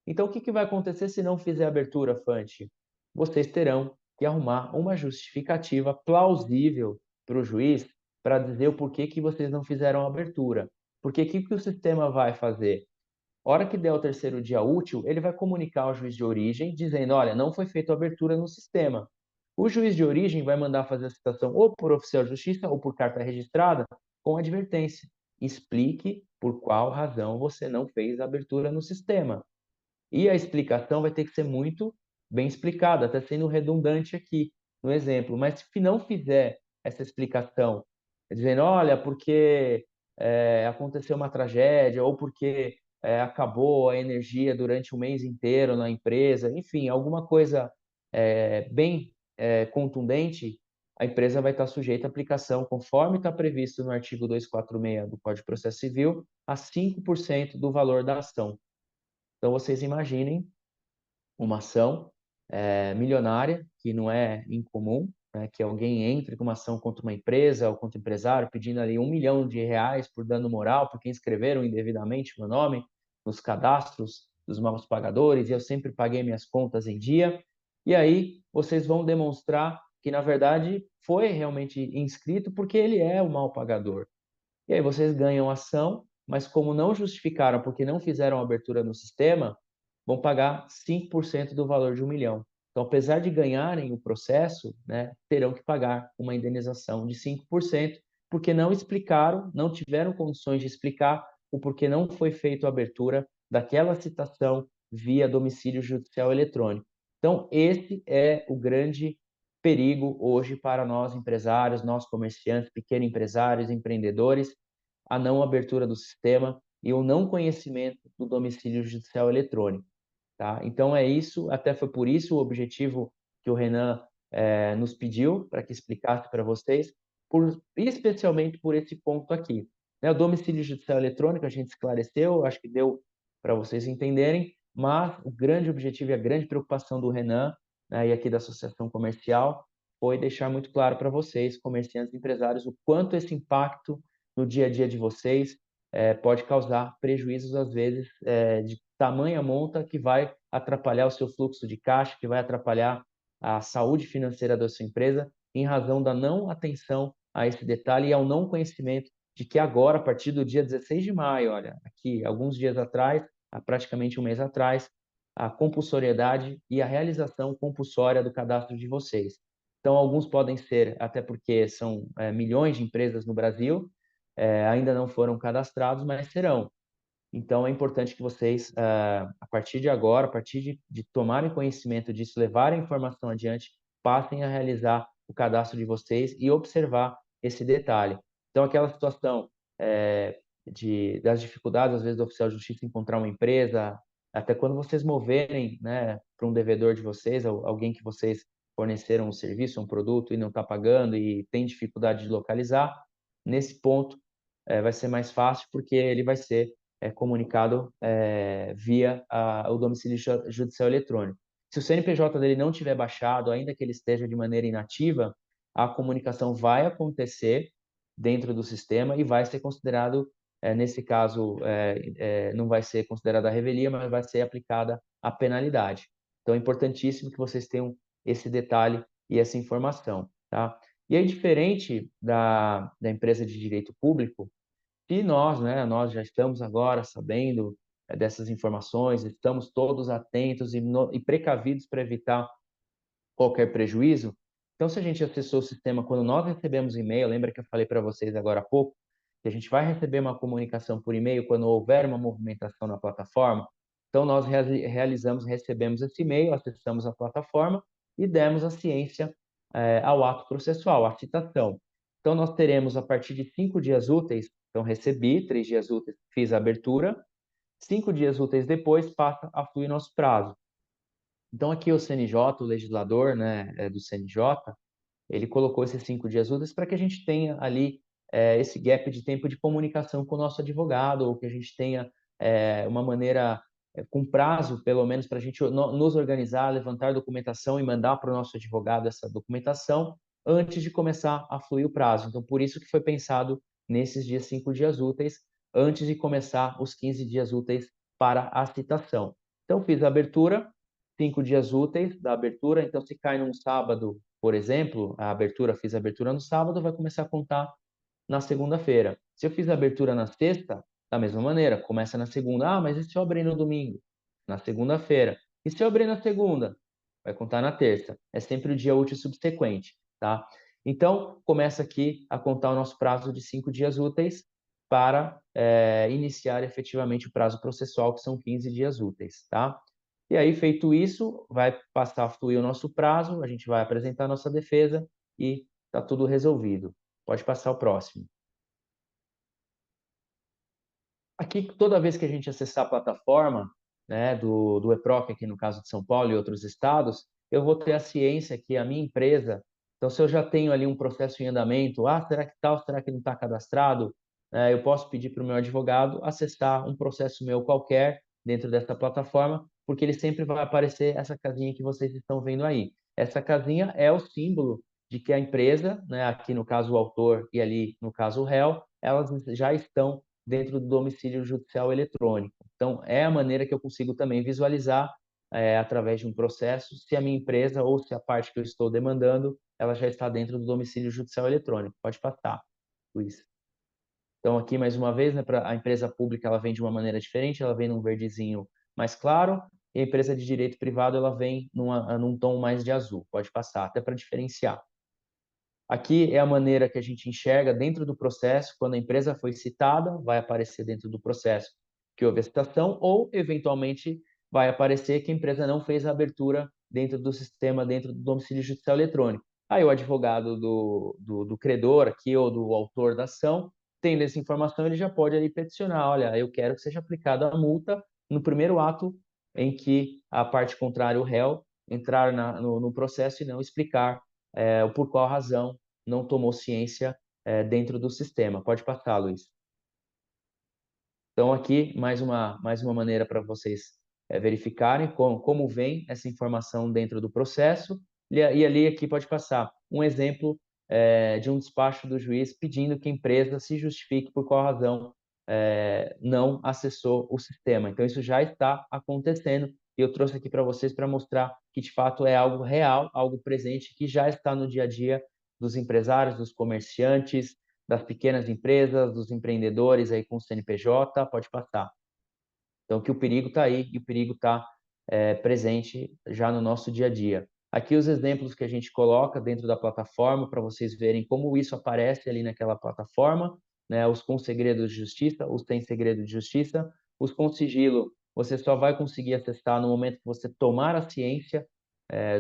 S4: Então, o que vai acontecer se não fizer abertura, Fante? Vocês terão que arrumar uma justificativa plausível para o juiz para dizer o porquê que vocês não fizeram a abertura. Porque o que o sistema vai fazer? A hora que der o terceiro dia útil, ele vai comunicar ao juiz de origem, dizendo, olha, não foi feita a abertura no sistema. O juiz de origem vai mandar fazer a citação ou por oficial de justiça ou por carta registrada, com advertência. Explique por qual razão você não fez a abertura no sistema. E a explicação vai ter que ser muito bem explicada, até sendo redundante aqui no exemplo. Mas se não fizer essa explicação, dizendo, olha, porque aconteceu uma tragédia, ou porque acabou a energia durante o mês inteiro na empresa, enfim, alguma coisa bem contundente, a empresa vai estar sujeita à aplicação, conforme está previsto no artigo 246 do Código de Processo Civil, a 5% do valor da ação. Então, vocês imaginem uma ação milionária, que não é incomum, né, que alguém entre com uma ação contra uma empresa ou contra um empresário, pedindo ali R$1 milhão por dano moral, porque inscreveram indevidamente meu nome nos cadastros dos maus pagadores, e eu sempre paguei minhas contas em dia. E aí vocês vão demonstrar que, na verdade, foi realmente inscrito porque ele é o mal pagador. E aí vocês ganham ação, mas como não justificaram porque não fizeram a abertura no sistema, vão pagar 5% do valor de R$1 milhão. Então, apesar de ganharem o processo, né, terão que pagar uma indenização de 5%, porque não explicaram, não tiveram condições de explicar o porquê não foi feita a abertura daquela citação via domicílio judicial eletrônico. Então, esse é o grande perigo hoje para nós empresários, nós comerciantes, pequenos empresários, empreendedores, a não abertura do sistema e o não conhecimento do domicílio judicial eletrônico. Tá? Então é isso, até foi por isso o objetivo que o Renan nos pediu para que explicasse para vocês, especialmente por esse ponto aqui. Né? O domicílio judicial eletrônico a gente esclareceu, acho que deu para vocês entenderem, mas o grande objetivo e a grande preocupação do Renan, né, e aqui da Associação Comercial, foi deixar muito claro para vocês, comerciantes e empresários, o quanto esse impacto no dia a dia de vocês pode causar prejuízos, às vezes, de tamanha monta que vai atrapalhar o seu fluxo de caixa, que vai atrapalhar a saúde financeira da sua empresa, em razão da não atenção a esse detalhe e ao não conhecimento de que agora, a partir do dia 16 de maio, olha, aqui, alguns dias atrás, há praticamente um mês atrás, a compulsoriedade e a realização compulsória do cadastro de vocês. Então, alguns podem ser, até porque são milhões de empresas no Brasil, ainda não foram cadastrados, mas serão. Então, é importante que vocês, a partir de agora, a partir de tomarem conhecimento disso, levarem a informação adiante, passem a realizar o cadastro de vocês e observar esse detalhe. Então, aquela situação das dificuldades, às vezes, do oficial de justiça encontrar uma empresa, até quando vocês moverem, né, para um devedor de vocês, alguém que vocês forneceram um serviço, um produto e não está pagando e tem dificuldade de localizar, nesse ponto vai ser mais fácil porque ele vai ser comunicado via o domicílio judicial eletrônico. Se o CNPJ dele não tiver baixado, ainda que ele esteja de maneira inativa, a comunicação vai acontecer dentro do sistema e vai ser considerado, nesse caso, não vai ser considerada a revelia, mas vai ser aplicada a penalidade. Então, é importantíssimo que vocês tenham esse detalhe e essa informação, tá? E aí, diferente da empresa de direito público, se nós, né, nós já estamos agora sabendo dessas informações, estamos todos atentos e precavidos para evitar qualquer prejuízo. Então, se a gente acessou o sistema quando nós recebemos e-mail, lembra que eu falei para vocês agora há pouco, que a gente vai receber uma comunicação por e-mail quando houver uma movimentação na plataforma. Então, nós recebemos esse e-mail, acessamos a plataforma e demos a ciência ao ato processual, à citação. Então, nós teremos, a partir de 5 dias úteis, então recebi, 3 dias úteis, fiz a abertura, 5 dias úteis depois passa a fluir nosso prazo. Então, aqui o CNJ, o legislador, né, do CNJ, ele colocou esses 5 dias úteis para que a gente tenha ali esse gap de tempo de comunicação com o nosso advogado, ou que a gente tenha uma maneira, com prazo, pelo menos, para a gente nos organizar, levantar documentação e mandar para o nosso advogado essa documentação antes de começar a fluir o prazo. Então, por isso que foi pensado nesses 5 dias úteis, antes de começar os 15 dias úteis para a citação. Então, fiz a abertura, 5 dias úteis da abertura, então se cai num sábado, por exemplo, fiz a abertura no sábado, vai começar a contar na segunda-feira. Se eu fiz a abertura na sexta, da mesma maneira, começa na segunda. Ah, mas e se eu abrir no domingo? Na segunda-feira. E se eu abrir na segunda? Vai contar na terça. É sempre o dia útil subsequente, tá? Então, começa aqui a contar o nosso prazo de 5 dias úteis para iniciar efetivamente o prazo processual, que são 15 dias úteis, tá? E aí, feito isso, vai passar a fluir o nosso prazo, a gente vai apresentar a nossa defesa e está tudo resolvido. Pode passar o próximo. Aqui, toda vez que a gente acessar a plataforma, né, do EPROC, aqui no caso de São Paulo e outros estados, eu vou ter a ciência que a minha empresa Então, se eu já tenho ali um processo em andamento, será que tal, será que não está cadastrado? Eu posso pedir para o meu advogado acessar um processo meu qualquer dentro dessa plataforma, porque ele sempre vai aparecer essa casinha que vocês estão vendo aí. Essa casinha é o símbolo de que a empresa, né, aqui no caso o autor e ali no caso o réu, elas já estão dentro do domicílio judicial eletrônico. Então, é a maneira que eu consigo também visualizar, através de um processo, se a minha empresa ou se a parte que eu estou demandando, ela já está dentro do domicílio judicial eletrônico. Pode passar, Luiz. Então, aqui, mais uma vez, né, a empresa pública ela vem de uma maneira diferente, ela vem num verdezinho mais claro, e a empresa de direito privado ela vem num tom mais de azul. Pode passar, até para diferenciar. Aqui é a maneira que a gente enxerga dentro do processo, quando a empresa foi citada, vai aparecer dentro do processo que houve a citação, ou, eventualmente, vai aparecer que a empresa não fez a abertura dentro do sistema, dentro do domicílio judicial eletrônico. Aí o advogado do credor aqui, ou do autor da ação, tendo essa informação, ele já pode ali peticionar, olha, eu quero que seja aplicada a multa no primeiro ato em que a parte contrária, o réu, entrar no processo e não explicar por qual razão não tomou ciência dentro do sistema. Pode passar, Luiz. Então, aqui, mais uma maneira para vocês verificarem como vem essa informação dentro do processo. E ali, aqui, pode passar um exemplo de um despacho do juiz pedindo que a empresa se justifique por qual razão não acessou o sistema. Então, isso já está acontecendo e eu trouxe aqui para vocês para mostrar que, de fato, é algo real, algo presente, que já está no dia a dia dos empresários, dos comerciantes, das pequenas empresas, dos empreendedores aí com CNPJ, pode passar. Então, que o perigo está aí e o perigo está presente já no nosso dia a dia. Aqui os exemplos que a gente coloca dentro da plataforma para vocês verem como isso aparece ali naquela plataforma, né? Os com segredo de justiça, os sem segredo de justiça, os com sigilo, você só vai conseguir acessar no momento que você tomar a ciência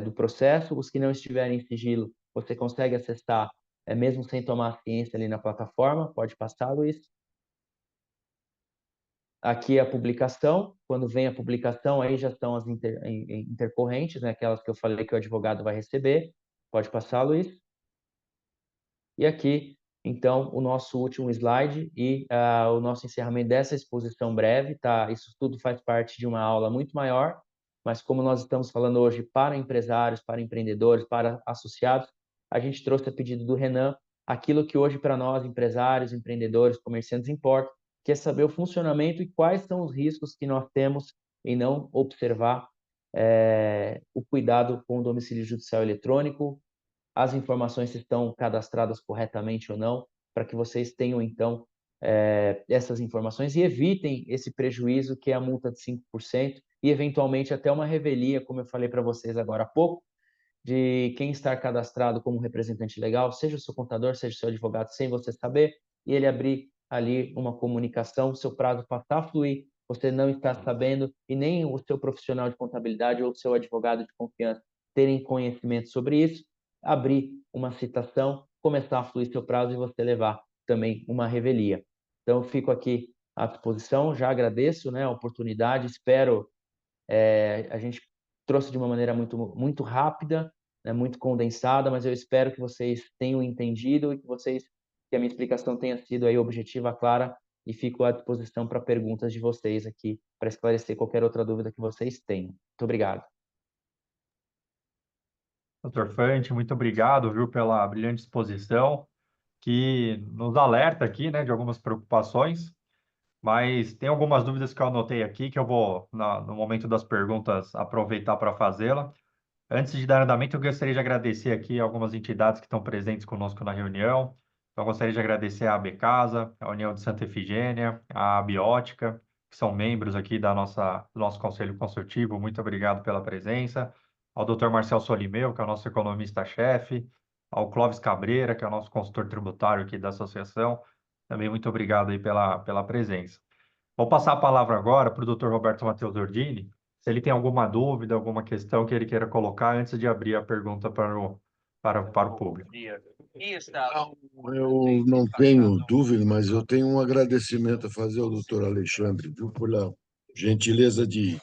S4: do processo, os que não estiverem em sigilo, você consegue acessar mesmo sem tomar ciência ali na plataforma. Pode passar, Luiz. Aqui a publicação, quando vem a publicação, aí já estão as intercorrentes, né? Aquelas que eu falei que o advogado vai receber. Pode passar, Luiz. E aqui, então, o nosso último slide e o nosso encerramento dessa exposição breve, tá? Isso tudo faz parte de uma aula muito maior, mas como nós estamos falando hoje para empresários, para empreendedores, para associados, a gente trouxe a pedido do Renan aquilo que hoje para nós, empresários, empreendedores, comerciantes, importa, que é saber o funcionamento e quais são os riscos que nós temos em não observar o cuidado com o domicílio judicial eletrônico, as informações estão cadastradas corretamente ou não, para que vocês tenham, então, essas informações e evitem esse prejuízo que é a multa de 5% e, eventualmente, até uma revelia, como eu falei para vocês agora há pouco, de quem estar cadastrado como representante legal, seja o seu contador, seja o seu advogado, sem você saber, e ele abrir ali uma comunicação, seu prazo passar a fluir, você não está sabendo, e nem o seu profissional de contabilidade ou o seu advogado de confiança terem conhecimento sobre isso, abrir uma citação, começar a fluir seu prazo e você levar também uma revelia. Então, eu fico aqui à disposição, já agradeço, né, a oportunidade, espero a gente trouxe de uma maneira muito rápida, né, muito condensada, mas eu espero que vocês tenham entendido e que a minha explicação tenha sido aí objetiva, clara, e fico à disposição para perguntas de vocês aqui, para esclarecer qualquer outra dúvida que vocês tenham. Muito obrigado.
S1: Doutor Fante, muito obrigado, viu, pela brilhante exposição, que nos alerta aqui, né, de algumas preocupações, mas tem algumas dúvidas que eu anotei aqui que eu vou, no momento das perguntas, aproveitar para fazê-la. Antes de dar andamento, eu gostaria de agradecer aqui algumas entidades que estão presentes conosco na reunião. Então, eu gostaria de agradecer a AB Casa, a União de Santa Efigênia, a Abiótica, que são membros aqui do nosso Conselho Consultivo. Muito obrigado pela presença. Ao Dr. Marcel Solimeu, que é o nosso economista-chefe. Ao Clóvis Cabreira, que é o nosso consultor tributário aqui da associação. Também muito obrigado aí pela presença. Vou passar a palavra agora para o Dr. Roberto Matheus Ordini, se ele tem alguma dúvida, alguma questão que ele queira colocar antes de abrir a pergunta para o público.
S3: Eu não tenho dúvida, mas eu tenho um agradecimento a fazer ao doutor Alexandre, viu, pela gentileza de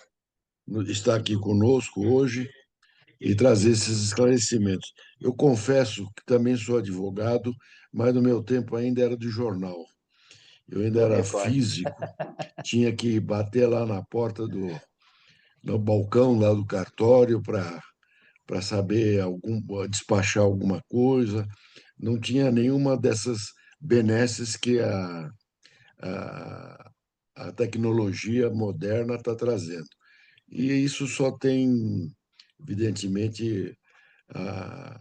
S3: estar aqui conosco hoje e trazer esses esclarecimentos. Eu confesso que também sou advogado, mas no meu tempo ainda era de jornal. Eu ainda
S4: Me
S3: era
S4: recordo.
S3: físico, tinha que bater lá na porta no balcão lá do cartório para saber despachar alguma coisa. Não tinha nenhuma dessas benesses que a, a tecnologia moderna está trazendo. E isso só tem, evidentemente, a,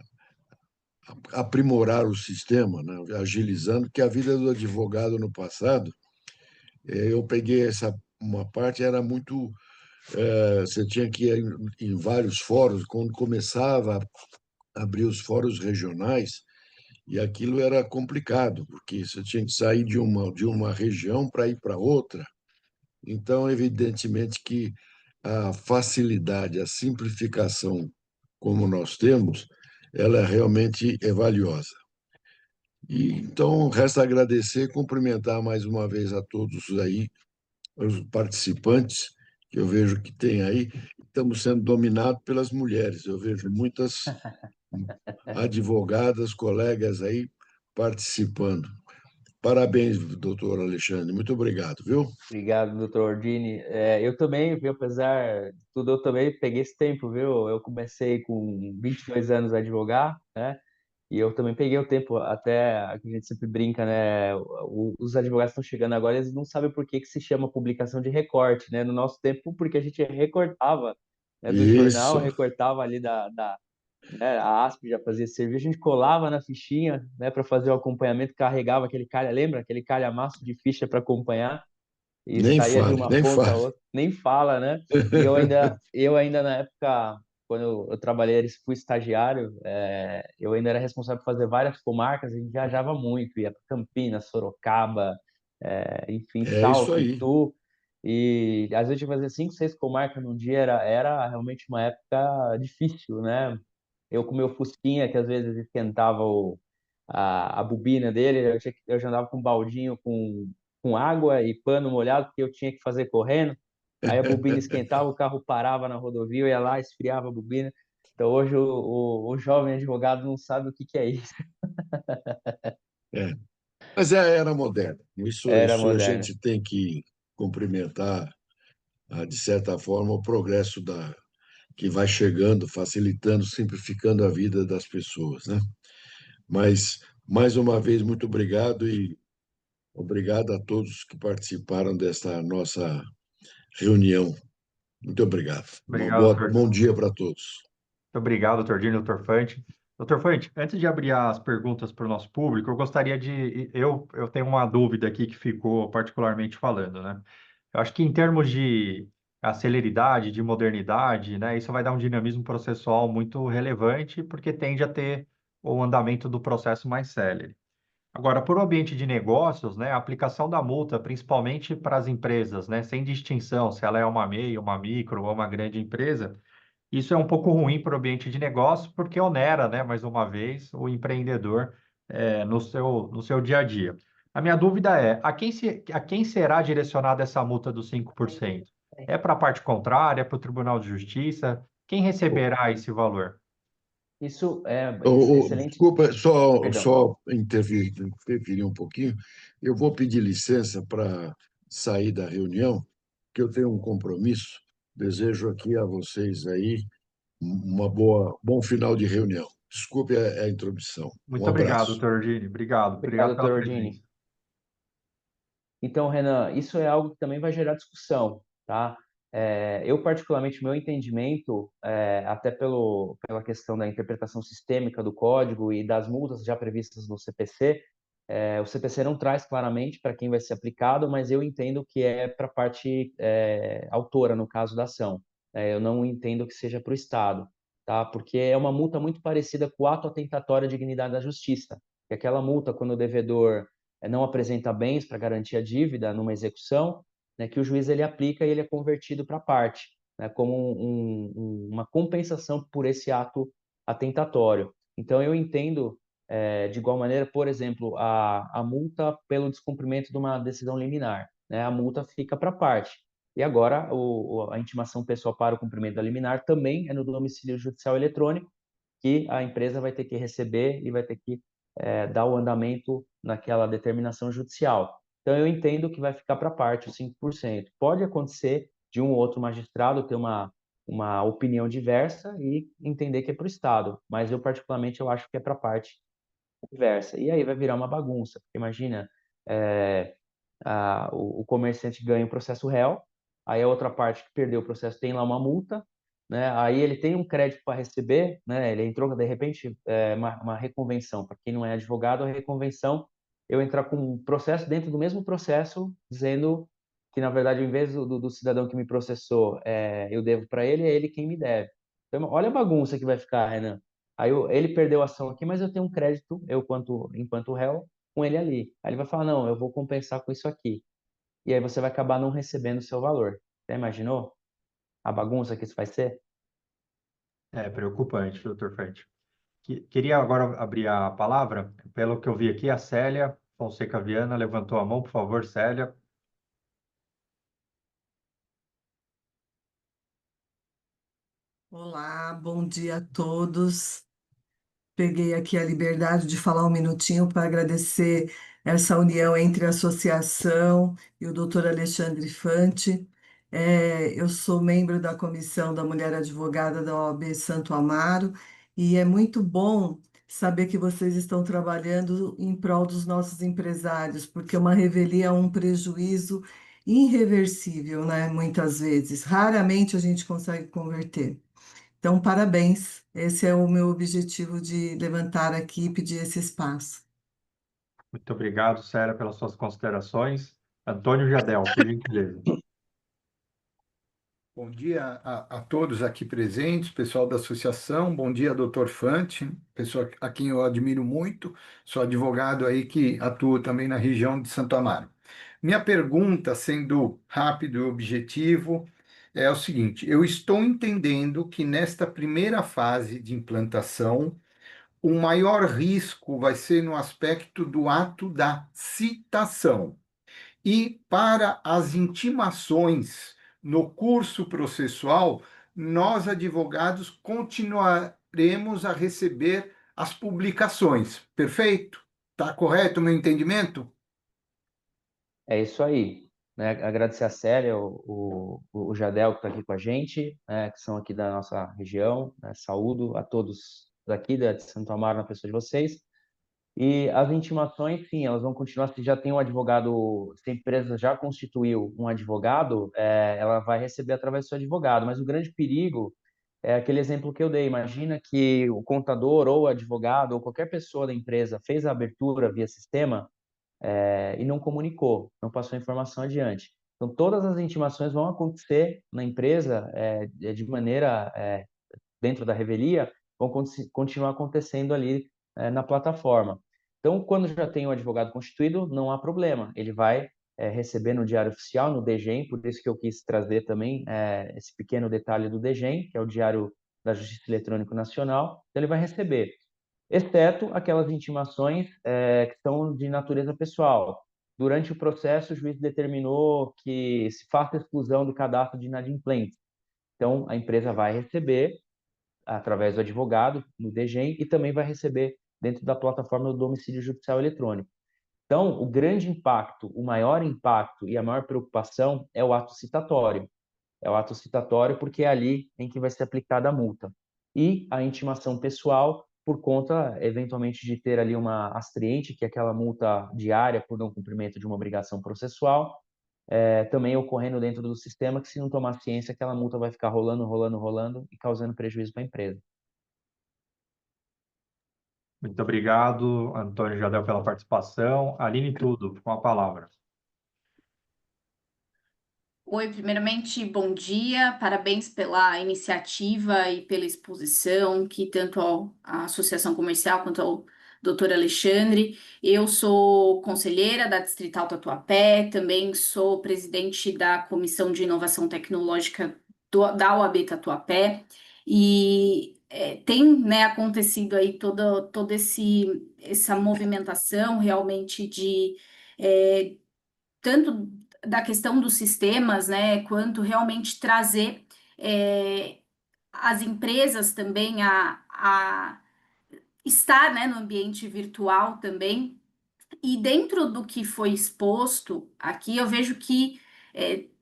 S3: aprimorar o sistema, né? Agilizando, que a vida do advogado no passado, eu peguei uma parte, era muito. Você tinha que ir em vários fóruns, quando começava a abrir os fóruns regionais, e aquilo era complicado, porque você tinha que sair de uma região para ir para outra. Então, evidentemente que a facilidade, a simplificação como nós temos, ela realmente é valiosa. E então resta agradecer e cumprimentar mais uma vez a todos aí, os participantes, que eu vejo que tem aí. Estamos sendo dominados pelas mulheres. Eu vejo muitas advogadas, colegas aí participando. Parabéns, doutor Alexandre. Muito obrigado, viu?
S4: Obrigado, doutor Ordini. Eu também, viu, apesar de tudo, eu também peguei esse tempo, viu? Eu comecei com 22 anos a advogar, né? E eu também peguei o tempo, até a gente sempre brinca, né? Os advogados estão chegando agora, eles não sabem por que que se chama publicação de recorte, né? No nosso tempo, porque a gente recortava, né, do jornal,
S3: Isso.
S4: recortava ali né, a ASP já fazia esse serviço, a gente colava na fichinha, né, para fazer o acompanhamento, carregava aquele calha, lembra? Aquele calhamaço de ficha para acompanhar e
S3: Nem
S4: saía de
S3: fale,
S4: uma
S3: nem
S4: ponta a
S3: fale.
S4: outra, nem fala, né? E eu ainda na época, quando eu trabalhei, fui estagiário, eu ainda era responsável por fazer várias comarcas, a gente viajava muito, ia para Campinas, Sorocaba, enfim,
S3: É isso
S4: Salto,
S3: aí.
S4: Itu, e às vezes eu fazia 5, 6 comarcas num dia, era realmente uma época difícil, né? Eu com meu fusquinha, que às vezes esquentava a bobina dele, eu já andava com um baldinho com água e pano molhado, porque eu tinha que fazer correndo. Aí a bobina esquentava, o carro parava na rodovia, eu ia lá, esfriava a bobina. Então hoje o jovem advogado não sabe o que que é isso.
S3: É. Mas é a era moderna. Isso,
S4: Era
S3: isso a
S4: moderno.
S3: gente tem que cumprimentar, de certa forma, o progresso que vai chegando, facilitando, simplificando a vida das pessoas, né? Mas, mais uma vez, muito obrigado e obrigado a todos que participaram desta nossa reunião. Muito obrigado.
S1: Obrigado, doutor.
S3: Bom dia para todos.
S1: Muito obrigado, doutor Dino, doutor Fante. Doutor Fante, antes de abrir as perguntas para o nosso público, eu gostaria de. Eu tenho uma dúvida aqui que ficou particularmente falando, né? Eu acho que em termos de celeridade, de modernidade, né, isso vai dar um dinamismo processual muito relevante, porque tende a ter o andamento do processo mais célere. Agora, por o ambiente de negócios, né, a aplicação da multa, principalmente para as empresas, né, sem distinção se ela é uma MEI, uma micro ou uma grande empresa, isso é um pouco ruim para o ambiente de negócio, porque onera, né, mais uma vez, o empreendedor no seu dia a dia. A minha dúvida é, a quem será direcionada essa multa dos 5%? É para a parte contrária, é para o Tribunal de Justiça? Quem receberá esse valor?
S4: Isso é excelente.
S3: Desculpa,
S4: Perdão.
S3: só interferir um pouquinho. Eu vou pedir licença para sair da reunião, que eu tenho um compromisso. Desejo aqui a vocês aí bom final de reunião. Desculpe a introdução. Um
S1: Muito obrigado,
S3: abraço.
S1: doutor Gini. Obrigado.
S4: Obrigado,
S1: Obrigado pela
S4: doutor Ordini.
S1: presença.
S4: Então, Renan, isso é algo que também vai gerar discussão, tá? Eu, particularmente, meu entendimento, até pela questão da interpretação sistêmica do código e das multas já previstas no CPC, o CPC não traz claramente para quem vai ser aplicado, mas eu entendo que é para a parte autora, no caso da ação. Eu não entendo que seja para o Estado, tá? Porque é uma multa muito parecida com o ato atentatório à dignidade da justiça, que é aquela multa quando o devedor não apresenta bens para garantir a dívida numa execução, né, que o juiz ele aplica e ele é convertido para parte, né, como uma compensação por esse ato atentatório. Então, eu entendo, de igual maneira, por exemplo, a multa pelo descumprimento de uma decisão liminar. Né, a multa fica para parte. E agora a intimação pessoal para o cumprimento da liminar também é no domicílio judicial eletrônico, que a empresa vai ter que receber e vai ter que dar o andamento naquela determinação judicial. Então, eu entendo que vai ficar para parte os 5%. Pode acontecer de um ou outro magistrado ter uma opinião diversa e entender que é para o Estado, mas eu, particularmente, eu acho que é para a parte diversa. E aí vai virar uma bagunça, porque imagina, o comerciante ganha o processo réu, aí a outra parte que perdeu o processo tem lá uma multa, né? Aí ele tem um crédito para receber, né? Ele entrou, de repente, uma reconvenção. Para quem não é advogado, a reconvenção, eu entrar com um processo dentro do mesmo processo, dizendo que, na verdade, ao invés do cidadão que me processou, eu devo para ele, é ele quem me deve. Então, olha a bagunça que vai ficar, Renan. Aí ele perdeu a ação aqui, mas eu tenho um crédito, enquanto réu, com ele ali. Aí ele vai falar, não, eu vou compensar com isso aqui. E aí você vai acabar não recebendo o seu valor. Já imaginou a bagunça que isso vai ser?
S1: É preocupante, doutor Fred. Queria agora abrir a palavra. Pelo que eu vi aqui, a Célia Fonseca Viana levantou a mão, por favor, Célia.
S6: Olá, bom dia a todos. Peguei aqui a liberdade de falar um minutinho para agradecer essa união entre a associação e o doutor Alexandre Fante. Eu sou membro da Comissão da Mulher Advogada da OAB Santo Amaro e é muito bom saber que vocês estão trabalhando em prol dos nossos empresários, porque uma revelia é um prejuízo irreversível, né? Muitas vezes. Raramente a gente consegue converter. Então, parabéns. Esse é o meu objetivo de levantar aqui e pedir esse espaço.
S1: Muito obrigado, Célia, pelas suas considerações. Antônio Jadel, por gentileza.
S7: Bom dia a todos aqui presentes, pessoal da associação. Bom dia, doutor Fante, pessoa a quem eu admiro muito. Sou advogado aí que atua também na região de Santo Amaro. Minha pergunta, sendo rápido e objetivo, é o seguinte: eu estou entendendo que nesta primeira fase de implantação, o maior risco vai ser no aspecto do ato da citação. E para as intimações no curso processual, nós, advogados, continuaremos a receber as publicações. Perfeito? Está correto o meu entendimento?
S4: É isso aí. Né? Agradecer a Célia, o Jadel que está aqui com a gente, né? Que são aqui da nossa região. Né? Saúdo a todos daqui de Santo Amaro, na pessoa de vocês. E as intimações, sim, elas vão continuar. Se já tem um advogado, se a empresa já constituiu um advogado, ela vai receber através do seu advogado. Mas o grande perigo é aquele exemplo que eu dei. Imagina que o contador ou o advogado ou qualquer pessoa da empresa fez a abertura via sistema e não comunicou, não passou a informação adiante. Então, todas as intimações vão acontecer na empresa de maneira, dentro da revelia, vão continuar acontecendo ali na plataforma. Então, quando já tem o advogado constituído, não há problema. Ele vai receber no Diário Oficial, no DGEM, por isso que eu quis trazer também esse pequeno detalhe do DGEM, que é o Diário da Justiça Eletrônico Nacional. Então, ele vai receber, exceto aquelas intimações que são de natureza pessoal. Durante o processo, o juiz determinou que se faça exclusão do cadastro de inadimplentes. Então, a empresa vai receber através do advogado, no DGEM, e também vai receber dentro da plataforma do domicílio judicial eletrônico. Então, o grande impacto, o maior impacto e a maior preocupação é o ato citatório. É o ato citatório porque é ali em que vai ser aplicada a multa. E a intimação pessoal, por conta, eventualmente, de ter ali uma astriente, que é aquela multa diária por não cumprimento de uma obrigação processual, também ocorrendo dentro do sistema, que se não tomar ciência, aquela multa vai ficar rolando, rolando, rolando e causando prejuízo para a empresa.
S1: Muito obrigado, Antônio Jadel, pela participação. Aline Tudo, com a palavra.
S8: Oi, primeiramente, bom dia, parabéns pela iniciativa e pela exposição, que tanto a Associação Comercial quanto ao doutor Alexandre. Eu sou conselheira da Distrital Tatuapé, também sou presidente da Comissão de Inovação Tecnológica da OAB Tatuapé, e tem, né, acontecido aí toda essa movimentação realmente de tanto da questão dos sistemas, né, quanto realmente trazer as empresas também a estar, né, no ambiente virtual também. E dentro do que foi exposto aqui, eu vejo que,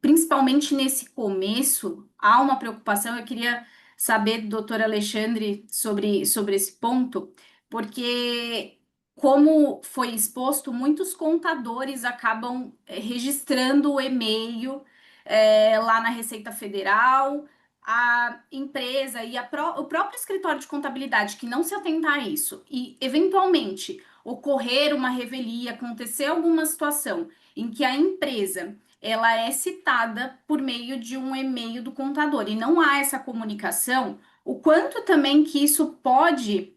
S8: principalmente nesse começo, há uma preocupação. Eu queria saber do doutor Alexandre sobre esse ponto, porque, como foi exposto, muitos contadores acabam registrando o e-mail lá na Receita Federal. A empresa e o próprio escritório de contabilidade que não se atenta a isso e, eventualmente, ocorrer uma revelia, acontecer alguma situação em que a empresa ela é citada por meio de um e-mail do contador e não há essa comunicação, o quanto também que isso pode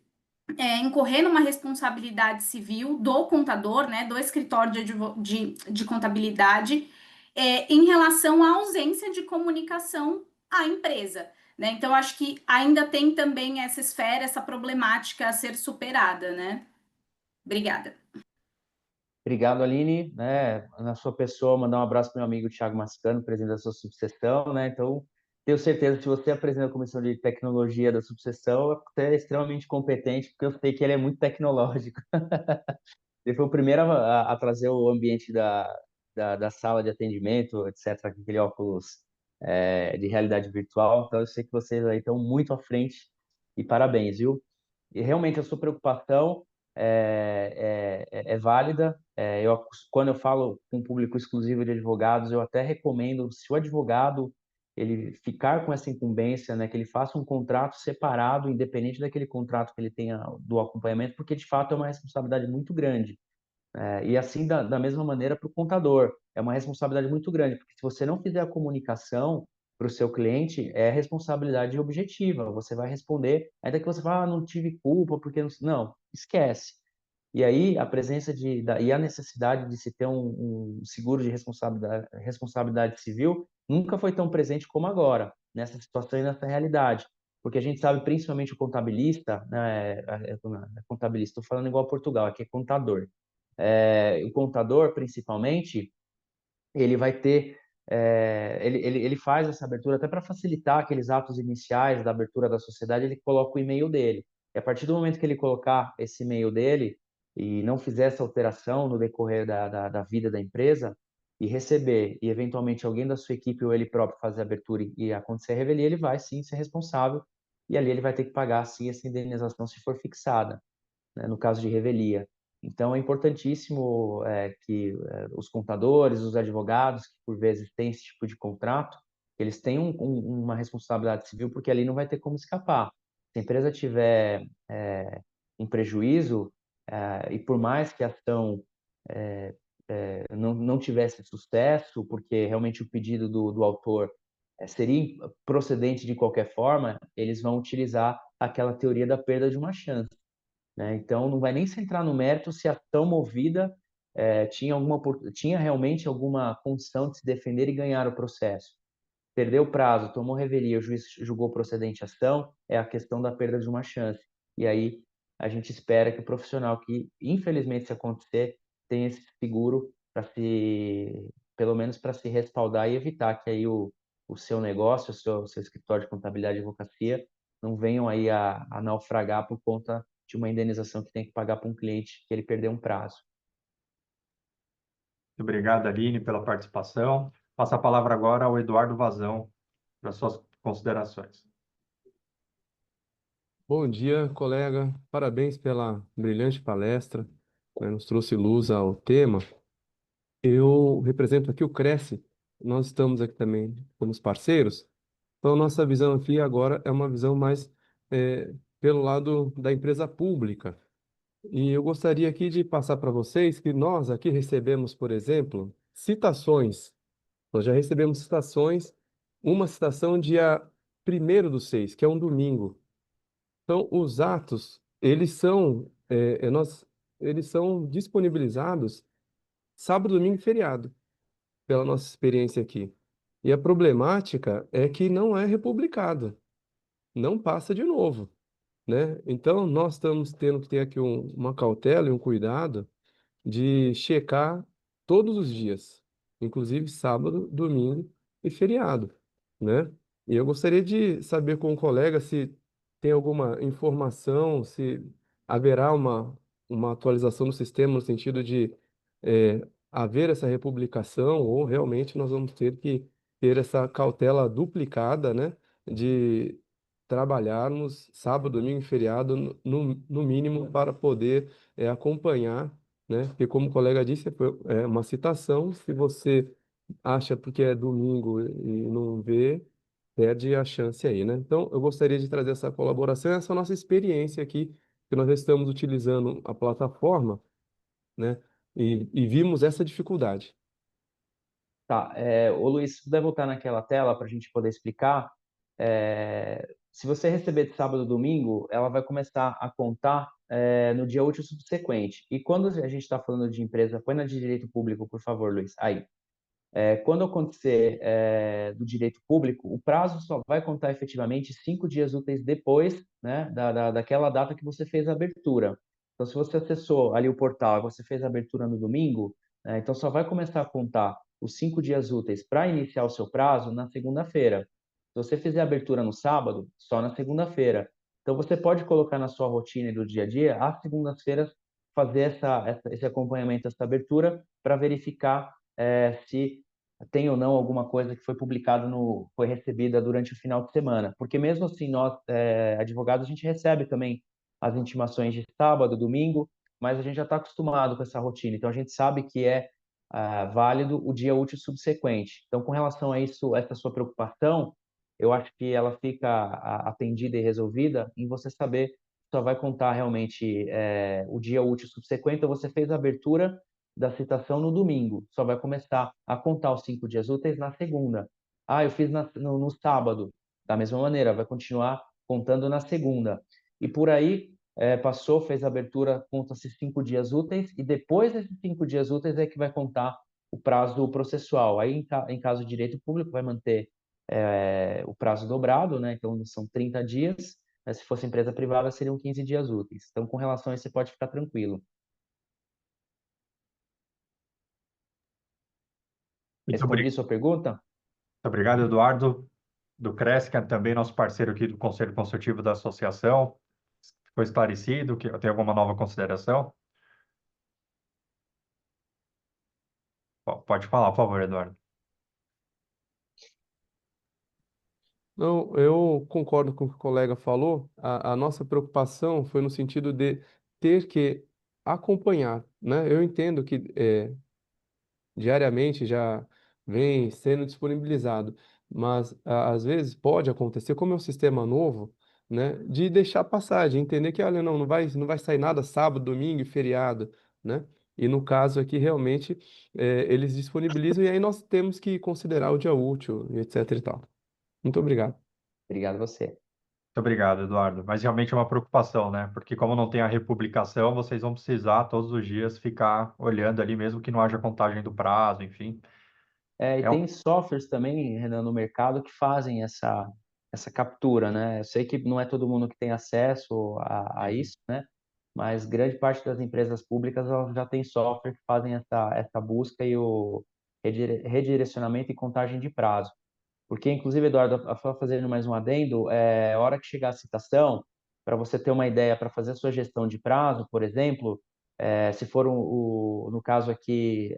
S8: incorrer numa responsabilidade civil do contador, né, do escritório de contabilidade, em relação à ausência de comunicação à empresa. Né? Então, acho que ainda tem também essa esfera, essa problemática a ser superada, né? Obrigada.
S4: Obrigado, Aline, né? Na sua pessoa, mandar um abraço para meu amigo Thiago Mascano, presidente da sua subseção, né? Então, tenho certeza que se você apresenta a comissão de tecnologia da subseção, você é extremamente competente, porque eu sei que ele é muito tecnológico. Ele foi o primeiro a trazer o ambiente da sala de atendimento, etc., com aquele óculos de realidade virtual. Então, eu sei que vocês aí estão muito à frente e parabéns, viu? E realmente a sua preocupação é válida. Quando eu falo com um público exclusivo de advogados, eu até recomendo, se o advogado ele ficar com essa incumbência, né, que ele faça um contrato separado, independente daquele contrato que ele tenha do acompanhamento, porque de fato é uma responsabilidade muito grande. E assim, da mesma maneira, para o contador, é uma responsabilidade muito grande, porque se você não fizer a comunicação para o seu cliente, é responsabilidade objetiva. Você vai responder, ainda que você fale, não tive culpa, porque não. Não, esquece. E aí, a presença e a necessidade de se ter um seguro de responsabilidade civil nunca foi tão presente como agora, nessa situação e nessa realidade. Porque a gente sabe, principalmente o contabilista, né, contabilista, estou falando igual a Portugal, aqui é contador. O contador, principalmente, ele vai ter, ele faz essa abertura até para facilitar aqueles atos iniciais da abertura da sociedade, ele coloca o e-mail dele. E a partir do momento que ele colocar esse e-mail dele e não fizer essa alteração no decorrer da vida da empresa, e receber, e eventualmente alguém da sua equipe ou ele próprio fazer a abertura e acontecer a revelia, ele vai sim ser responsável, e ali ele vai ter que pagar sim essa indenização se for fixada, né, no caso de revelia. Então, é importantíssimo que os contadores, os advogados, que por vezes têm esse tipo de contrato, eles tenham uma responsabilidade civil, porque ali não vai ter como escapar. Se a empresa tiver um prejuízo, e por mais que a ação não tivesse sucesso, porque realmente o pedido do autor seria procedente de qualquer forma, eles vão utilizar aquela teoria da perda de uma chance. Né? Então, não vai nem se entrar no mérito se a ação movida tinha realmente alguma condição de se defender e ganhar o processo. Perdeu o prazo, tomou revelia, o juiz julgou procedente a ação, é a questão da perda de uma chance. E aí a gente espera que o profissional que, infelizmente, se acontecer, tenha esse seguro para pelo menos para se respaldar e evitar que aí o seu negócio, o seu escritório de contabilidade e advocacia não venham aí a naufragar por conta de uma indenização que tem que pagar para um cliente que ele perdeu um prazo.
S1: Obrigado, Aline, pela participação. Passo a palavra agora ao Eduardo Vazão, para suas considerações.
S9: Bom dia, colega. Parabéns pela brilhante palestra, né, nos trouxe luz ao tema. Eu represento aqui o Cresce, nós estamos aqui também como parceiros, então nossa visão aqui agora é uma visão mais pelo lado da empresa pública. E eu gostaria aqui de passar para vocês que nós aqui recebemos, por exemplo, citações. Nós já recebemos citações, uma citação dia 1º/6, que é um domingo. Então, os atos, eles são disponibilizados sábado, domingo e feriado, pela nossa experiência aqui. E a problemática é que não é republicado, não passa de novo, né? Então, nós estamos tendo que ter aqui uma cautela e um cuidado de checar todos os dias. inclusive sábado, domingo e feriado, né? E eu gostaria de saber com o colega se tem alguma informação, se haverá uma atualização do sistema no sentido de haver essa republicação ou realmente nós vamos ter que ter essa cautela duplicada, né? De trabalharmos sábado, domingo e feriado no mínimo para poder acompanhar, né? Porque como o colega disse, é uma citação, se você acha porque é domingo e não vê, perde a chance aí, né? Então, eu gostaria de trazer essa colaboração, essa nossa experiência aqui, que nós estamos utilizando a plataforma, né? E vimos essa dificuldade.
S4: Tá, ô Luiz, se puder voltar naquela tela para a gente poder explicar, se você receber de sábado ou domingo, ela vai começar a contar no dia útil subsequente. E quando a gente está falando de empresa, põe na de direito público, por favor, Luiz. Aí. Quando acontecer do direito público, o prazo só vai contar efetivamente 5 dias úteis depois, né, daquela data que você fez a abertura. Então, se você acessou ali o portal e você fez a abertura no domingo, né, então só vai começar a contar os 5 dias úteis para iniciar o seu prazo na segunda-feira. Se você fizer a abertura no sábado, só na segunda-feira. Então, você pode colocar na sua rotina do dia a dia, às segundas-feiras, fazer esse acompanhamento, essa abertura, para verificar se tem ou não alguma coisa que foi publicada foi recebida durante o final de semana. Porque mesmo assim, nós, advogados, a gente recebe também as intimações de sábado, domingo, mas a gente já está acostumado com essa rotina, então a gente sabe que é válido o dia útil subsequente. Então, com relação a isso, essa sua preocupação, eu acho que ela fica atendida e resolvida em você saber que só vai contar realmente o dia útil subsequente, então você fez a abertura da citação no domingo, só vai começar a contar os 5 dias úteis na segunda. Ah, eu fiz no sábado, da mesma maneira, vai continuar contando na segunda. E por aí, passou, fez a abertura, conta-se 5 dias úteis, e depois desses 5 dias úteis é que vai contar o prazo processual. Aí, em caso de direito público, vai manter o prazo dobrado, né? Então, são 30 dias, mas se fosse empresa privada, seriam 15 dias úteis. Então, com relação a isso, você pode ficar tranquilo.
S1: Muito
S4: Respondi sua pergunta?
S1: obrigado, Eduardo, do CRES, que é também nosso parceiro aqui do Conselho Consultivo da Associação. Ficou esclarecido? Que tem alguma nova consideração? Pode falar, por favor, Eduardo.
S9: Não, eu concordo com o que o colega falou. A nossa preocupação foi no sentido de ter que acompanhar, né? Eu entendo que diariamente já vem sendo disponibilizado, mas às vezes pode acontecer, como é um sistema novo, né, de deixar passar, de entender que, olha, não vai sair nada sábado, domingo e feriado, né? E no caso aqui, realmente, eles disponibilizam e aí nós temos que considerar o dia útil, e etc e tal. Muito obrigado.
S4: Obrigado a você.
S1: Muito obrigado, Eduardo. Mas realmente é uma preocupação, né? Porque como não tem a republicação, vocês vão precisar todos os dias ficar olhando ali, mesmo que não haja contagem do prazo, enfim.
S4: E
S1: É um...
S4: tem softwares também, Renan, no mercado que fazem essa captura, né? Eu sei que não é todo mundo que tem acesso a isso, né? Mas grande parte das empresas públicas elas já tem software que fazem essa busca e o redirecionamento e contagem de prazo. Porque, inclusive, Eduardo, só fazendo mais um adendo, a hora que chegar a citação, para você ter uma ideia, para fazer a sua gestão de prazo, por exemplo, se for no caso aqui,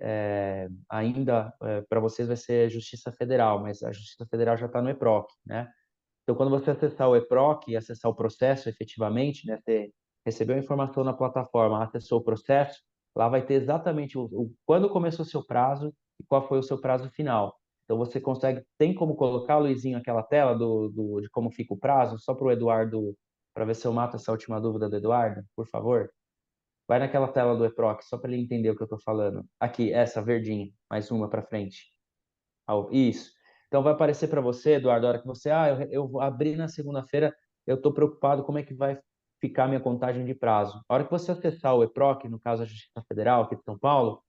S4: ainda para vocês vai ser Justiça Federal, mas a Justiça Federal já está no EPROC, né? Então, quando você acessar o EPROC e acessar o processo efetivamente, né, você recebeu a informação na plataforma, acessou o processo, lá vai ter exatamente quando começou o seu prazo e qual foi o seu prazo final. Então, você consegue, tem como colocar, Luizinho, aquela tela de como fica o prazo, só para o Eduardo, para ver se eu mato essa última dúvida do Eduardo, por favor? Vai naquela tela do EPROC, só para ele entender o que eu estou falando. Aqui, essa verdinha, mais uma para frente. Isso. Então vai aparecer para você, Eduardo, a hora que você, eu vou abrir na segunda-feira, eu estou preocupado como é que vai ficar a minha contagem de prazo. A hora que você acessar o EPROC, no caso a Justiça Federal aqui de São Paulo,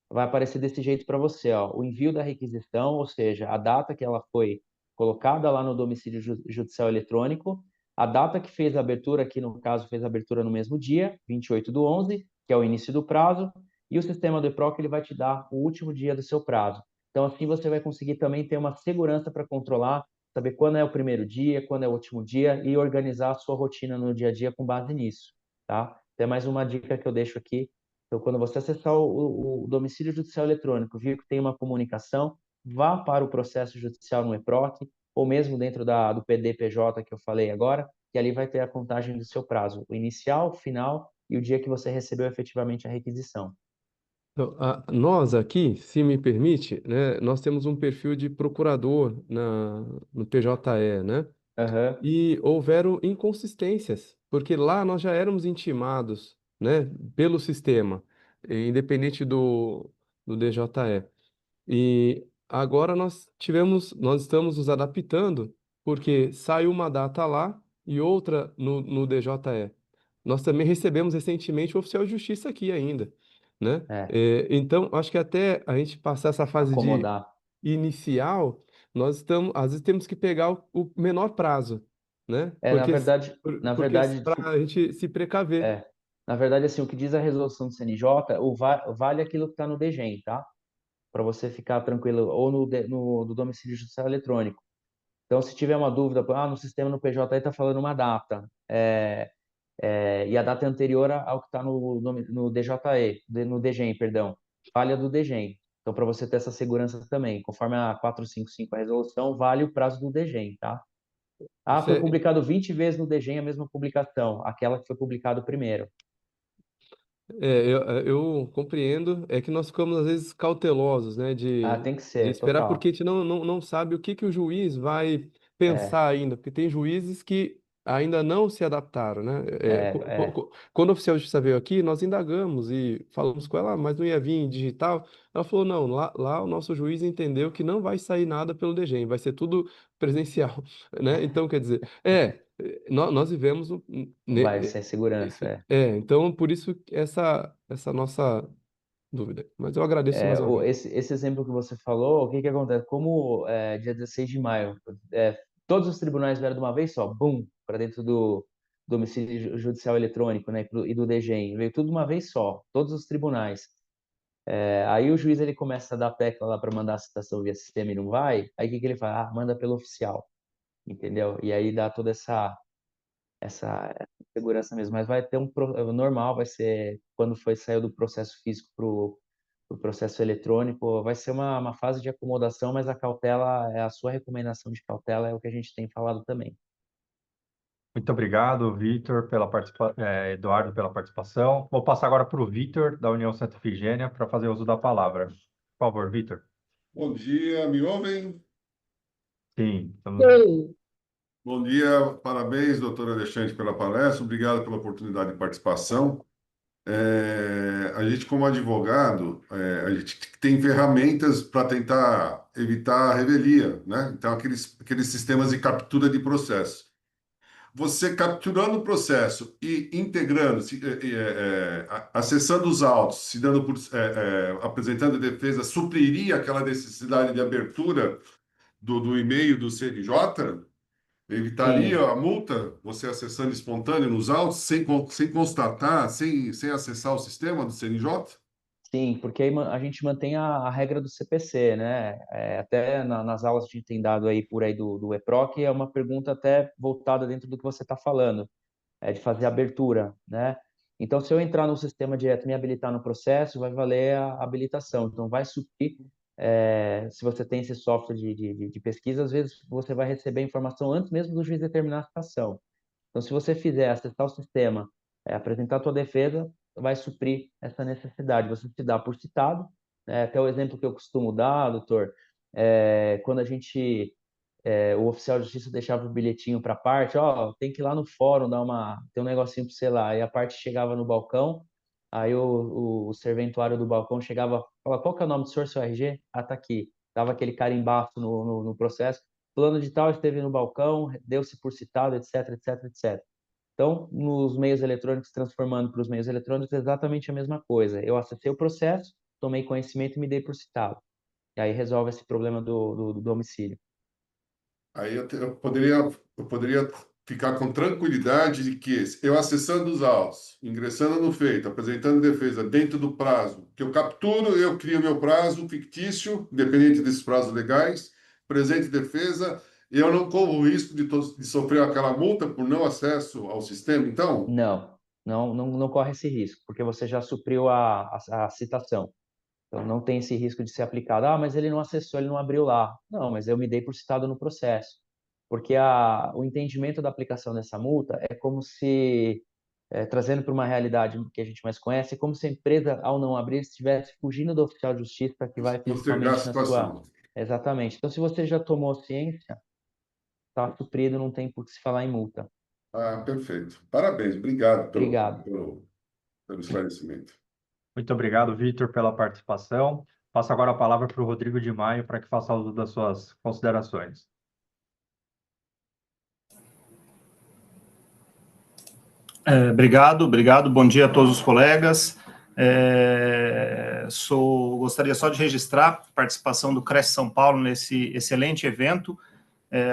S4: vai aparecer desse jeito para você, ó, o envio da requisição, ou seja, a data que ela foi colocada lá no domicílio judicial eletrônico, a data que fez a abertura, aqui no caso fez a abertura no mesmo dia, 28/11, que é o início do prazo, e o sistema do EPROC ele vai te dar o último dia do seu prazo. Então, assim você vai conseguir também ter uma segurança para controlar, saber quando é o primeiro dia, quando é o último dia e organizar a sua rotina no dia a dia com base nisso, tá? Tem mais uma dica que eu deixo aqui. Então, quando você acessar o domicílio judicial eletrônico, vir que tem uma comunicação, vá para o processo judicial no EPROC, ou mesmo dentro do PDPJ que eu falei agora, que ali vai ter a contagem do seu prazo, o inicial, o final e o dia que você recebeu efetivamente a requisição.
S9: Então, nós aqui, se me permite, né, nós temos um perfil de procurador no TJE, né?
S4: Aham.
S9: E houveram inconsistências, porque lá nós já éramos intimados, né, pelo sistema, independente do DJE. E agora nós estamos nos adaptando, porque saiu uma data lá e outra no DJE. Nós também recebemos recentemente o oficial de justiça aqui ainda, né?
S4: É,
S9: Então, acho que até a gente passar essa fase de
S4: acomodar.
S9: inicial, às vezes temos que pegar o menor prazo, né?
S4: É, na
S9: Porque
S4: verdade,
S9: para a gente se precaver.
S4: é, na verdade, assim, o que diz a resolução do CNJ, vale aquilo que está no DGEM, tá? Para você ficar tranquilo, ou do domicílio judicial eletrônico. Então, se tiver uma dúvida, no sistema no PJ está falando uma data, e a data é anterior ao que está no DJE, no DGEM, perdão, vale a do DGEM. Então, para você ter essa segurança também, conforme a 455, a resolução, vale o prazo do DGEM, tá?
S9: Isso
S4: Foi
S9: é,
S4: publicado 20 vezes no DGEM a mesma publicação, aquela que foi publicada primeiro.
S9: eu compreendo, é que nós ficamos às vezes cautelosos, né,
S4: Tem que
S9: de
S4: ser,
S9: esperar, porque
S4: total.
S9: a gente não sabe o que que o juiz vai
S4: É,
S9: pensar ainda, porque tem juízes que ainda não se adaptaram, né?
S4: é,
S9: Quando o oficial de justiça veio aqui, nós indagamos e falamos com ela, mas não ia vir em digital. Ela falou, não, lá o nosso juiz entendeu que não vai sair nada pelo DGEM, vai ser tudo presencial, né? Então, quer dizer, nós vivemos
S4: vai ser segurança,
S9: então, por isso essa nossa dúvida. Mas eu agradeço mais uma vez.
S4: Esse exemplo que você falou, o que que acontece? Como dia 16 de maio, todos os tribunais vieram de uma vez só, bum, para dentro do domicílio judicial eletrônico, né, e do DGEM, veio tudo de uma vez só, todos os tribunais. Aí o juiz ele começa a dar tecla lá para mandar a citação via sistema e não vai, aí o que que ele faz? Manda pelo oficial, entendeu? E aí dá toda essa segurança mesmo, mas vai ter normal, vai ser quando saiu do processo físico para o processo eletrônico, vai ser uma fase de acomodação, mas a cautela, a sua recomendação de cautela é o que a gente tem falado também.
S1: Muito obrigado, Vitor, Eduardo, pela participação. Vou passar agora para o Vitor, da União Santa Efigênia, para fazer uso da palavra. Por favor, Vitor.
S10: Bom dia, me ouvem?
S1: Sim,
S10: Bom dia, parabéns, doutor Alexandre, pela palestra, obrigado pela oportunidade de participação. A gente, como advogado, a gente tem ferramentas para tentar evitar a revelia, né? Então, aqueles sistemas de captura de processo. Você capturando o processo e integrando, acessando os autos, se dando apresentando defesa, supriria aquela necessidade de abertura do e-mail do CNJ? Evitaria
S4: Sim,
S10: a multa, você acessando espontâneo nos autos, sem constatar, sem acessar o sistema do CNJ?
S4: sim, porque aí a gente mantém a regra do CPC, né? Até nas aulas que a gente tem dado aí por aí do EPROC, é uma pergunta até voltada dentro do que você está falando. De fazer abertura, né? Então, se eu entrar no sistema direto e me habilitar no processo, vai valer a habilitação. Então, vai suprir, se você tem esse software de pesquisa, às vezes você vai receber a informação antes mesmo do juiz determinar a citação. Então, se você fizer, acessar o sistema, apresentar a tua defesa, vai suprir essa necessidade. Você se dá por citado, até o exemplo que eu costumo dar, doutor, quando a gente o oficial de justiça deixava o bilhetinho para a parte, tem que ir lá no fórum tem um negocinho para você lá. Aí a parte chegava no balcão, aí o serventuário do balcão chegava, falava, qual que é o nome do senhor, seu RG? Tá aqui. Dava aquele carimbaço no processo. Plano de tal esteve no balcão, deu-se por citado, etc, etc, etc. Então, nos meios eletrônicos, transformando para os meios eletrônicos, é exatamente a mesma coisa. Eu acessei o processo, tomei conhecimento e me dei por citado. E aí resolve esse problema do domicílio.
S10: Aí eu poderia ficar com tranquilidade de que eu acessando os autos, ingressando no feito, apresentando defesa dentro do prazo que eu capturo, eu crio meu prazo fictício, independente desses prazos legais, presente defesa, e eu não corro o risco de sofrer aquela multa por não acesso ao sistema, então?
S4: Não corre esse risco, porque você já supriu a citação. Então, não tem esse risco de ser aplicado. Ah, mas ele não acessou, ele não abriu lá. Não, mas eu me dei por citado no processo. Porque o entendimento da aplicação dessa multa é como se, trazendo para uma realidade que a gente mais conhece, é como se a empresa, ao não abrir, estivesse fugindo do oficial de justiça que vai
S10: Postergar a
S4: fisicamente na sua...
S10: situação.
S4: Exatamente. Então, se você já tomou ciência, está suprido, não tem por que se falar em multa.
S10: Ah, perfeito. Parabéns, obrigado
S4: Obrigado.
S10: pelo esclarecimento.
S1: Muito obrigado, Vitor, pela participação. Passo agora a palavra para o Rodrigo de Maio para que faça uso das suas considerações.
S11: Obrigado. Bom dia a todos os colegas. Gostaria só de registrar a participação do Cresce São Paulo nesse excelente evento,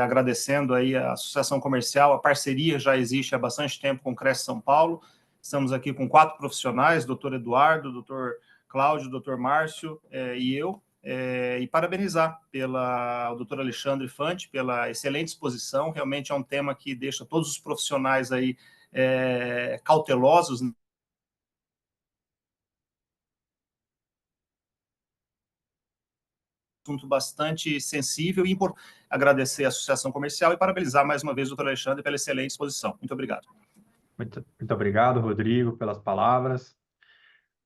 S11: agradecendo aí a Associação Comercial, a parceria já existe há bastante tempo com o Cresce São Paulo. Estamos aqui com 4 profissionais, doutor Eduardo, doutor Cláudio, doutor Márcio e eu, e parabenizar o doutor Alexandre Fante pela excelente exposição. Realmente é um tema que deixa todos os profissionais aí cautelosos. Assunto bastante sensível e importante. Agradecer à Associação Comercial e parabenizar mais uma vez o doutor Alexandre pela excelente exposição. Muito obrigado.
S1: Muito obrigado, Rodrigo, pelas palavras.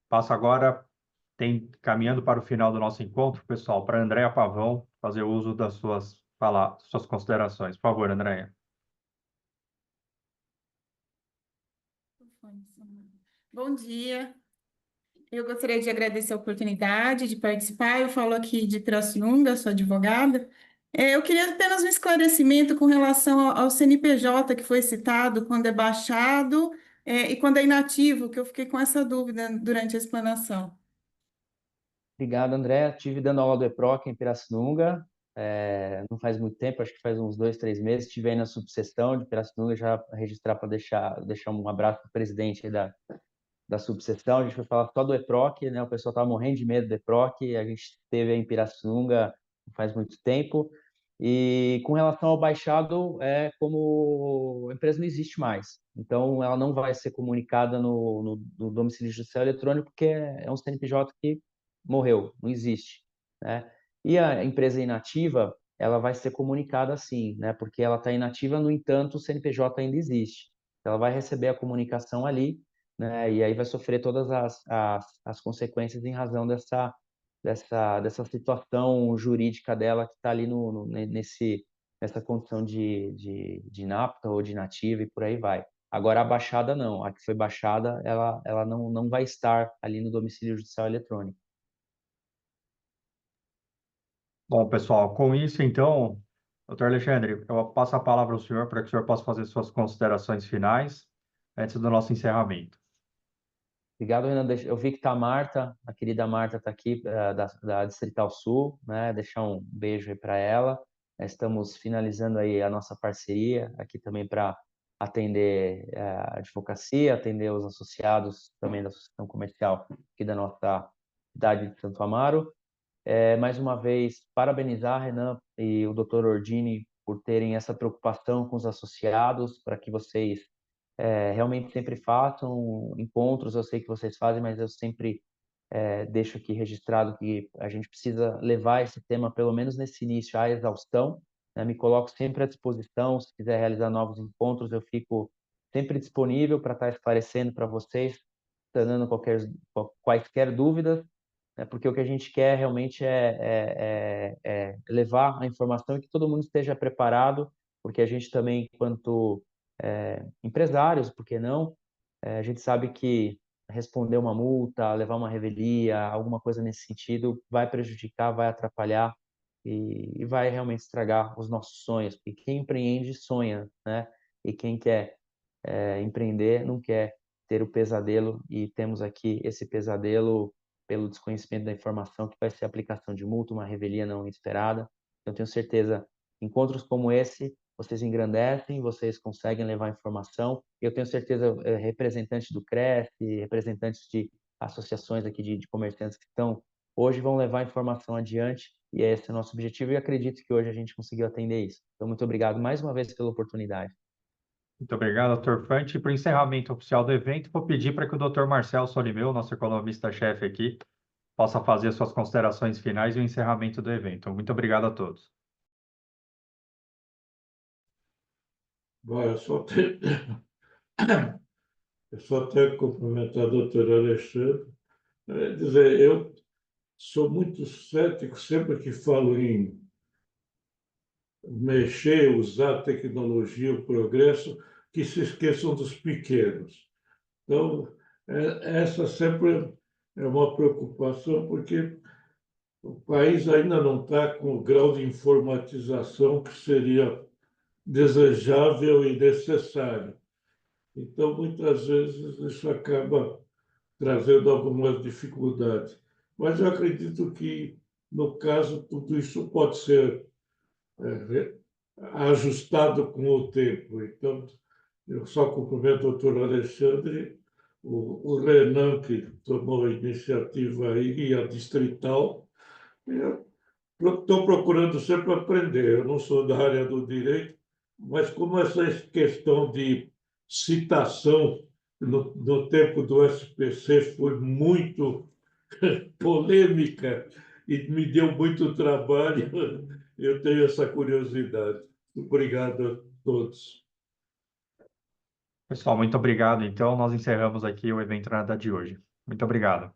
S1: Passo agora, caminhando para o final do nosso encontro, pessoal, para a Andréa Pavão fazer uso das suas considerações. Por favor, Andréa.
S12: Bom dia. Eu gostaria de agradecer a oportunidade de participar. Eu falo aqui de Pirassununga, sou advogada. Eu queria apenas um esclarecimento com relação ao CNPJ que foi citado, quando é baixado, e quando é inativo, que eu fiquei com essa dúvida durante a explanação.
S4: Obrigado, André. Estive dando aula do EPROC em Pirassununga, não faz muito tempo, acho que faz uns 2, 3 meses. Estive aí na subseção de Pirassununga, já registrar para deixar um abraço para o presidente aí da subseção. A gente foi falar só do EPROC, né? O pessoal estava morrendo de medo do EPROC, a gente esteve aí em Pirassununga não faz muito tempo. E com relação ao baixado, como a empresa não existe mais, então ela não vai ser comunicada no domicílio judicial eletrônico, porque é um CNPJ que morreu, não existe, né? E a empresa inativa, ela vai ser comunicada sim, né? Porque ela está inativa, no entanto, o CNPJ ainda existe. Ela vai receber a comunicação ali, né? E aí vai sofrer todas as consequências em razão dessa situação jurídica dela que está ali nessa condição de inapta ou de inativa e por aí vai. Agora, a baixada não. A que foi baixada, ela não vai estar ali no domicílio judicial eletrônico.
S1: Bom, pessoal, com isso, então, doutor Alexandre, eu passo a palavra ao senhor para que o senhor possa fazer suas considerações finais antes do nosso encerramento.
S4: Obrigado, Renan. Eu vi que está a Marta, a querida Marta está aqui, da Distrital Sul, né? Deixar um beijo aí para ela. Estamos finalizando aí a nossa parceria aqui também para atender a advocacia, atender os associados também da Associação Comercial aqui da nossa cidade de Santo Amaro. Mais uma vez, parabenizar Renan e o Dr. Ordini por terem essa preocupação com os associados, para que vocês realmente sempre façam encontros. Eu sei que vocês fazem, mas eu sempre deixo aqui registrado que a gente precisa levar esse tema, pelo menos nesse início, à exaustão, né? Me coloco sempre à disposição. Se quiser realizar novos encontros, eu fico sempre disponível para estar esclarecendo para vocês, sanando quaisquer dúvidas, né? Porque o que a gente quer realmente é levar a informação e que todo mundo esteja preparado, porque a gente também, enquanto empresários, por que não? A gente sabe que responder uma multa, levar uma revelia, alguma coisa nesse sentido, vai prejudicar, vai atrapalhar e vai realmente estragar os nossos sonhos. Porque quem empreende sonha, né? E quem quer empreender não quer ter o pesadelo, e temos aqui esse pesadelo pelo desconhecimento da informação, que vai ser a aplicação de multa, uma revelia não esperada. Eu tenho certeza que encontros como esse vocês engrandecem, vocês conseguem levar informação. Eu tenho certeza, representantes do CRESP, representantes de associações aqui de comerciantes que estão hoje vão levar a informação adiante, e esse é o nosso objetivo, e acredito que hoje a gente conseguiu atender isso. Então, muito obrigado mais uma vez pela oportunidade.
S1: Muito obrigado, Dr. Fante. Para o encerramento oficial do evento, vou pedir para que o Dr. Marcel Solimeu, nosso economista-chefe aqui, possa fazer suas considerações finais e o encerramento do evento. Muito obrigado a todos.
S13: Bom, eu só tenho que cumprimentar o doutor Alexandre. Dizer, eu sou muito cético sempre que falo em mexer, usar a tecnologia, o progresso, que se esqueçam dos pequenos. Então, essa sempre é uma preocupação, porque o país ainda não está com o grau de informatização que seria desejável e necessário. Então, muitas vezes, isso acaba trazendo algumas dificuldades. Mas eu acredito que, no caso, tudo isso pode ser ajustado com o tempo. Então, eu só cumprimento o doutor Alexandre, o Renan, que tomou a iniciativa aí, e a Distrital. Estou procurando sempre aprender. Eu não sou da área do direito, mas como essa questão de citação no tempo do SPC foi muito polêmica e me deu muito trabalho, eu tenho essa curiosidade. Obrigado a todos.
S1: Pessoal, muito obrigado. Então, nós encerramos aqui o evento Nada de hoje. Muito obrigado.